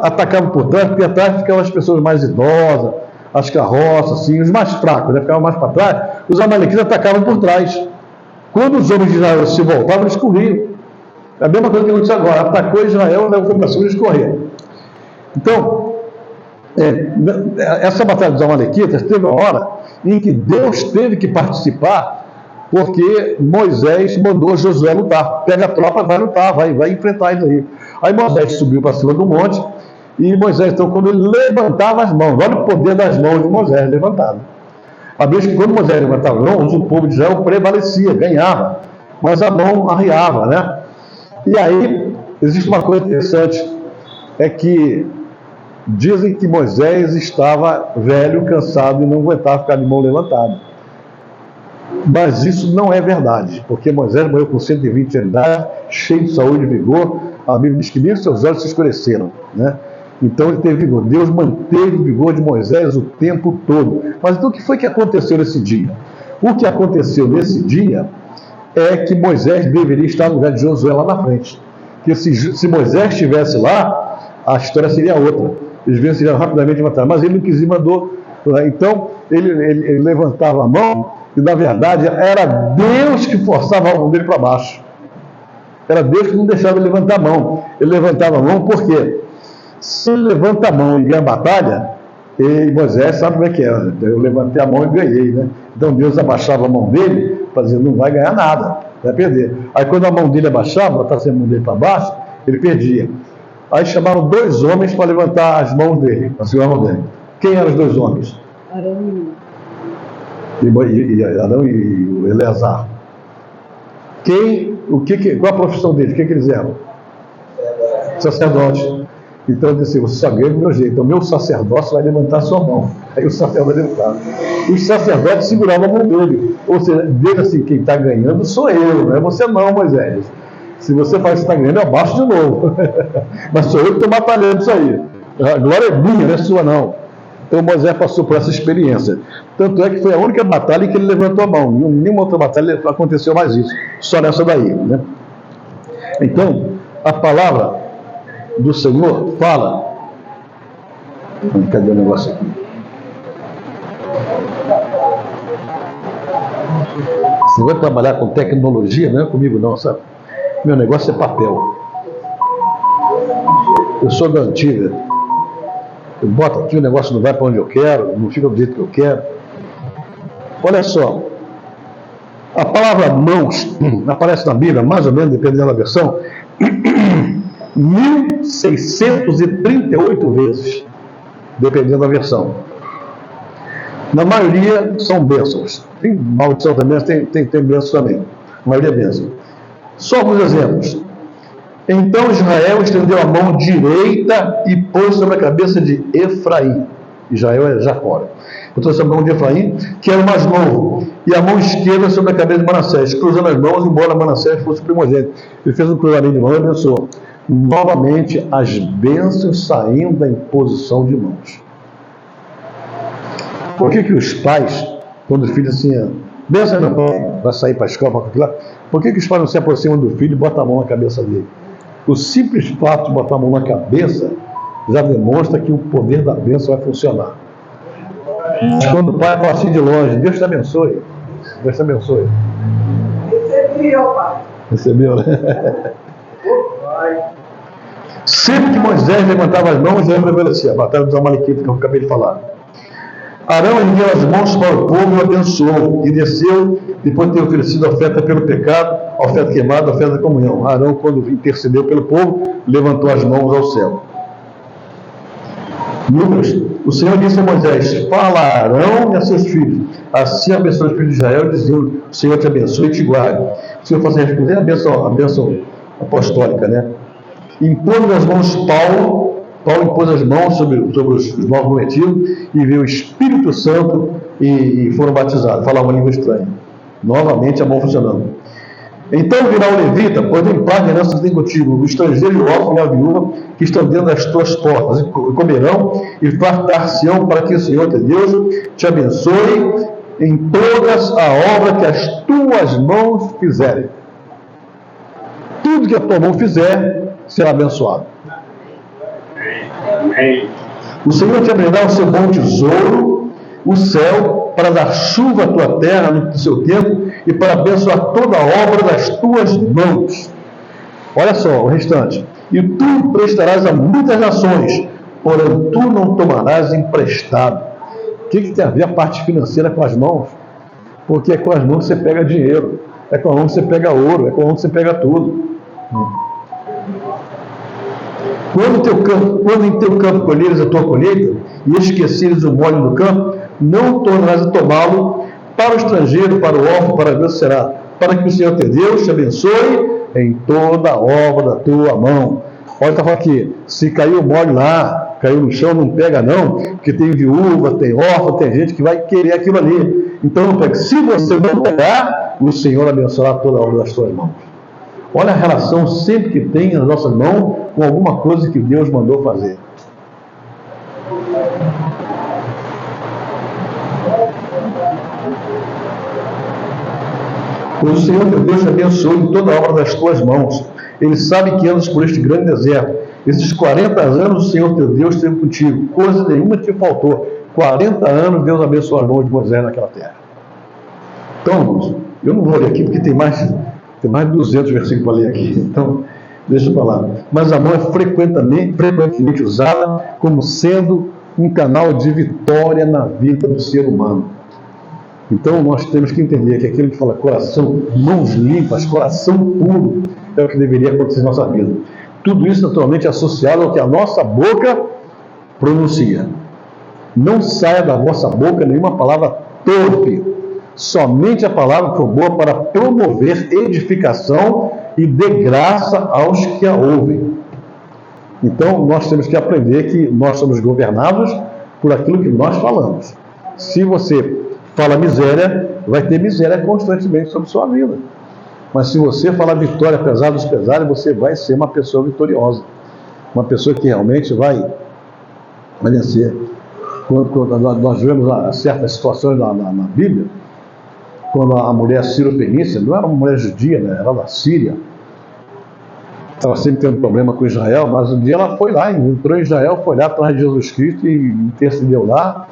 atacavam por trás, porque atrás ficavam as pessoas mais idosas, as carroças, assim, os mais fracos, né? Ficavam mais para trás. Os amalequitas atacavam por trás. Quando os homens de Israel se voltavam, eles corriam. É a mesma coisa que aconteceu agora. Atacou Israel, levou para cima e eles correram. Então, essa batalha dos amalequitas teve uma hora em que Deus teve que participar, porque Moisés mandou Josué lutar. Pega a tropa, vai lutar, vai enfrentar isso aí. Aí Moisés subiu para cima do monte, e Moisés, então, quando ele levantava as mãos, olha o poder das mãos de Moisés levantado. A vez que quando Moisés levantava as mãos, o povo de Israel prevalecia, ganhava, mas a mão arriava, né? E aí, existe uma coisa interessante, é que dizem que Moisés estava velho, cansado e não aguentava ficar de mão levantada. Mas isso não é verdade, porque Moisés morreu com 120 anos de idade, cheio de saúde e vigor. A Bíblia diz que nem seus olhos se escureceram, né? Então ele teve vigor. Deus manteve o vigor de Moisés o tempo todo. Mas então o que foi que aconteceu nesse dia? O que aconteceu nesse dia é que Moisés deveria estar no lugar de Josué lá na frente. Porque se Moisés estivesse lá, a história seria outra. Eles venceriam rapidamente uma batalha. Mas ele não quis ir, mandou. Então, ele levantava a mão e, na verdade, era Deus que forçava a mão dele para baixo. Era Deus que não deixava ele levantar a mão. Ele levantava a mão por quê? Se ele levanta a mão e ganha a batalha, e Moisés sabe como é que é. Eu levantei a mão e ganhei, né? Então Deus abaixava a mão dele para dizer, não vai ganhar nada, vai perder. Aí quando a mão dele abaixava, botasse a mão dele para baixo, ele perdia. Aí chamaram 2 homens para levantar as mãos dele, para segurar a mão dele. Quem eram os 2 homens? Arão e o Eleazar. Qual a profissão deles? O que eles eram? Sacerdote. Então ele disse assim, você só ganha do meu jeito. Então meu sacerdócio vai levantar a sua mão. Aí o sacerdote levantava. Os sacerdotes seguravam a mão dele. Ou seja, dele assim, quem está ganhando sou eu, não é você não, Moisés. Se você faz o que está ganhando, eu abaixo de novo. Mas sou eu que estou batalhando isso aí. A glória é minha, não é sua não. Então Moisés passou por essa experiência. Tanto é que foi a única batalha em que ele levantou a mão. Em nenhuma outra batalha aconteceu mais isso. Só nessa daí, né? Então, a palavra do Senhor fala. Cadê o negócio aqui? Você vai trabalhar com tecnologia, não é comigo não, sabe? Meu negócio é papel. Eu sou da antiga. Eu boto aqui, o negócio não vai para onde eu quero, não fica do jeito que eu quero. Olha só. A palavra mãos aparece na Bíblia, mais ou menos, dependendo da versão, 1638 vezes, dependendo da versão. Na maioria são bênçãos. Tem maldição também, tem bênçãos também. A maioria é bênção. Só alguns exemplos. Então Israel estendeu a mão direita e pôs sobre a cabeça de Efraim. Israel é Jacó. Botou sobre a mão de Efraim, que era o mais novo, e a mão esquerda sobre a cabeça de Manassés, cruzando as mãos, embora Manassés fosse o primogênito. Ele fez um cruzamento de mão e abençoou. Novamente, as bênçãos saíam da imposição de mãos. Por que os pais, quando o filho assim, Benção meu pai, vai sair para a escola, por que os pais não se aproximam do filho e botam a mão na cabeça dele? O simples fato de botar a mão na cabeça já demonstra que o poder da bênção vai funcionar. Mas quando o pai fala assim de longe, Deus te abençoe. Deus te abençoe. Recebeu, pai. Recebeu, né? Sempre que Moisés levantava as mãos, Deus obedecia. A batalha dos Amalequitas, que eu acabei de falar. Arão ergueu as mãos para o povo e o abençoou. E desceu, depois de ter oferecido a oferta pelo pecado, a oferta queimada, a oferta da comunhão. Arão, quando intercedeu pelo povo, levantou as mãos ao céu. Lucas, o Senhor disse a Moisés: fala a Arão e a seus filhos. Assim abençoou os filhos de Israel, dizendo: o Senhor te abençoe e te guarde. O Senhor faz responder a bênção apostólica, né? Impondo as mãos Paulo impôs as mãos sobre os novos prometidos e veio o Espírito Santo e foram batizados. Falavam uma língua estranha. Novamente a mão funcionando. Então virá o levita, pois não paga a herança que tem contigo, o estrangeiro e o órfão e a viúva que estão dentro das tuas portas, e comerão e fartar-se-ão para que o Senhor teu Deus te abençoe em todas a obra que as tuas mãos fizerem. Tudo que a tua mão fizer será abençoado. O Senhor te abrirá o seu bom tesouro, o céu, para dar chuva à tua terra no seu tempo e para abençoar toda a obra das tuas mãos. Olha só o restante. E tu prestarás a muitas nações, porém tu não tomarás emprestado. O que tem a ver a parte financeira com as mãos? Porque é com as mãos que você pega dinheiro, é com as mãos que você pega ouro, é com as mãos que você pega tudo. Quando em teu campo colheres a tua colheita e esqueceres o molho do campo, não tornarás a tomá-lo para o estrangeiro, para o órfão, para a viúva será, para que o Senhor teu Deus te abençoe em toda a obra da tua mão. Olha, está falando aqui, se caiu o molho lá, caiu no chão, não pega não, porque tem viúva, tem órfão, tem gente que vai querer aquilo ali. Então não pega. Se você não pegar, o Senhor abençoará toda a obra das tuas mãos. Olha a relação sempre que tem nas nossas mãos com alguma coisa que Deus mandou fazer. Pois o Senhor teu Deus te abençoe em toda a obra das tuas mãos. Ele sabe que andas por este grande deserto. Esses 40 anos o Senhor teu Deus esteve contigo. Coisa nenhuma te faltou. 40 anos Deus abençoou as mãos de Moisés naquela terra. Então, irmãos, eu não vou ler aqui porque tem mais de 200 versículos para ler aqui. Então, deixa eu falar. Mas a mão é frequentemente usada como sendo um canal de vitória na vida do ser humano. Então nós temos que entender que aquilo que fala coração, mãos limpas, coração puro, é o que deveria acontecer na nossa vida. Tudo isso naturalmente é associado ao que a nossa boca pronuncia. Não saia da vossa boca nenhuma palavra torpe, somente a palavra que for boa para promover edificação e dê graça aos que a ouvem. Então nós temos que aprender que nós somos governados por aquilo que nós falamos. Se você fala miséria, vai ter miséria constantemente sobre sua vida. Mas se você falar vitória apesar dos pesares, você vai ser uma pessoa vitoriosa. Uma pessoa que realmente vai vencer. Quando nós vemos certas situações na Bíblia, quando a mulher sírio-fenícia, não era uma mulher judia, né? Era da Síria. Estava sempre tendo problema com Israel, mas um dia ela foi lá, entrou em Israel, foi lá atrás de Jesus Cristo e intercedeu lá.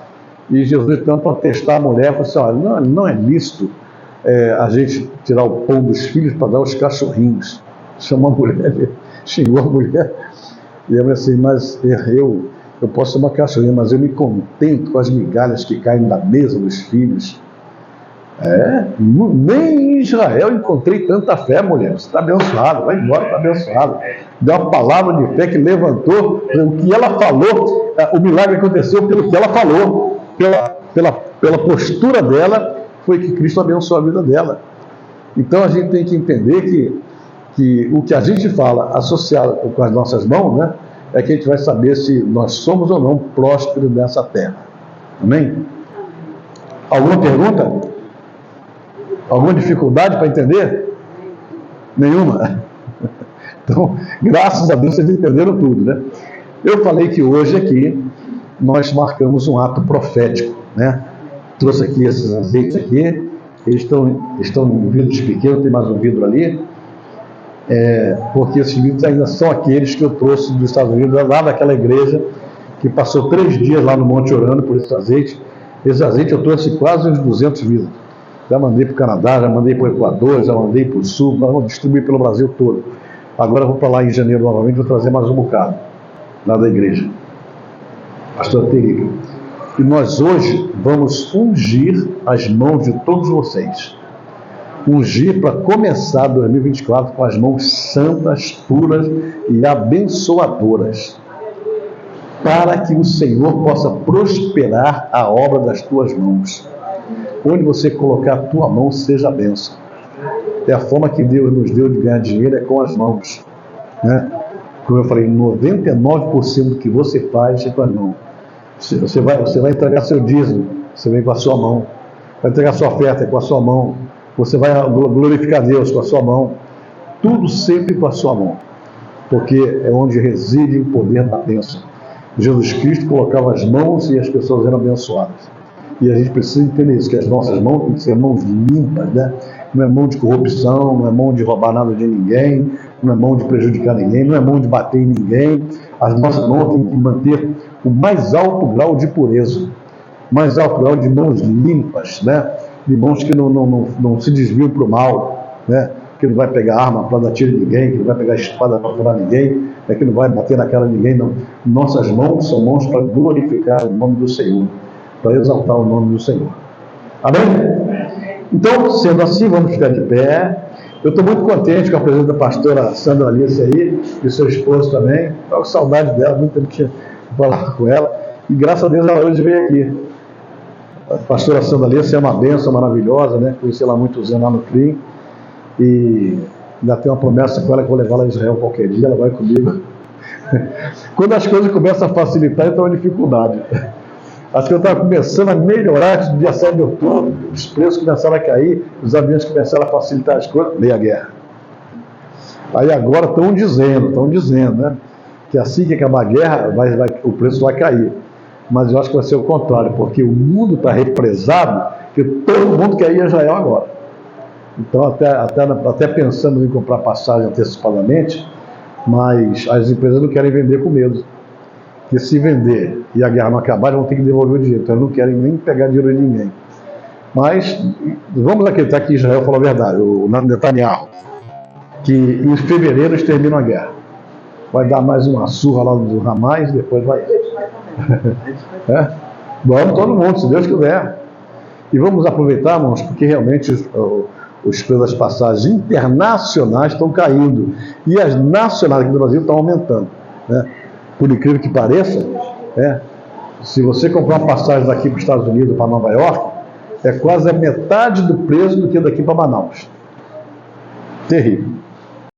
E Jesus, então, para testar a mulher, falou assim: olha, não é lícito a gente tirar o pão dos filhos para dar aos cachorrinhos. Chamou a mulher, xingou a mulher. E ela disse assim: mas eu posso ser uma cachorrinha, mas eu me contento com as migalhas que caem da mesa dos filhos. Nem em Israel encontrei tanta fé, mulher. Você está abençoado, vai embora, está abençoado. Deu uma palavra de fé que levantou o que ela falou. O milagre aconteceu pelo que ela falou. Pela postura dela, foi que Cristo abençoou a vida dela. Então a gente tem que entender que o que a gente fala associado com as nossas mãos, né, é que a gente vai saber se nós somos ou não prósperos nessa terra. Amém? Alguma pergunta? Alguma dificuldade para entender? Nenhuma? Então, graças a Deus vocês entenderam tudo, né? Eu falei que hoje aqui nós marcamos um ato profético, né? Trouxe aqui esses azeites aqui, eles estão em vidros pequenos, tem mais um vidro ali, porque esses vidros ainda são aqueles que eu trouxe dos Estados Unidos, lá daquela igreja que passou 3 dias lá no Monte orando por esse azeite. Esse azeite eu trouxe quase uns 200 vidros. Já mandei para o Canadá, já mandei para o Equador, já mandei para o Sul, nós vamos distribuir pelo Brasil todo. Agora eu vou para lá em janeiro novamente, vou trazer mais um bocado, lá da igreja. Pastor Terica. E nós hoje vamos ungir as mãos de todos vocês. Ungir para começar 2024 com as mãos santas, puras e abençoadoras. Para que o Senhor possa prosperar a obra das tuas mãos. Onde você colocar a tua mão, seja a bênção. É a forma que Deus nos deu de ganhar dinheiro, é com as mãos. Né? Como eu falei, 99% do que você faz é com as mãos. Você vai entregar seu dízimo, você vem com a sua mão. Vai entregar sua oferta com a sua mão. Você vai glorificar Deus com a sua mão. Tudo sempre com a sua mão. Porque é onde reside o poder da bênção. Jesus Cristo colocava as mãos e as pessoas eram abençoadas. E a gente precisa entender isso, que as nossas mãos têm que ser mãos limpas, né? Não é mão de corrupção, não é mão de roubar nada de ninguém, não é mão de prejudicar ninguém, não é mão de bater em ninguém. As nossas mãos têm que manter o mais alto grau de pureza, mais alto grau de mãos limpas, né? De mãos que não se desviam para o mal, né? Que não vai pegar arma para dar tiro em ninguém, que não vai pegar espada para furar ninguém, que não vai bater na cara de ninguém, não. Nossas mãos são mãos para glorificar o nome do Senhor, para exaltar o nome do Senhor. Amém? Então, sendo assim, vamos ficar de pé. Eu estou muito contente com a presença da pastora Sandra Alice aí, e seu esposo também. Estou com saudade dela, muito tempo que falar com ela. E graças a Deus ela hoje veio aqui. A pastora Sandra Alice é uma bênção maravilhosa, né? Conheci ela há muitos anos lá no CRIM. E ainda tenho uma promessa com ela que vou levar ela a Israel qualquer dia, ela vai comigo. Quando as coisas começam a facilitar, eu estou em dificuldade. Acho que eu estava começando a melhorar no dia 7 de outubro, os preços começaram a cair, os aviões começaram a facilitar as coisas, veio a guerra. Aí agora estão dizendo, né, que assim que acabar a guerra, o preço vai cair. Mas eu acho que vai ser o contrário, porque o mundo está represado, que todo mundo quer ir a Israel agora. Então, até pensando em comprar passagem antecipadamente, mas as empresas não querem vender com medo. Porque se vender e a guerra não acabar, eles vão ter que devolver o dinheiro. Então, eles não querem nem pegar dinheiro de ninguém. Mas, vamos acreditar que Israel falou a verdade, o Netanyahu, que em fevereiro eles terminam a guerra. Vai dar mais uma surra lá do Hamas, depois vai... Vamos todo mundo, se Deus quiser. E vamos aproveitar, irmãos, porque realmente os preços das passagens internacionais estão caindo. E as nacionais aqui do Brasil estão aumentando. Né? Por incrível que pareça, se você comprar uma passagem daqui para os Estados Unidos, para Nova York, é quase a metade do preço do que daqui para Manaus. Terrível.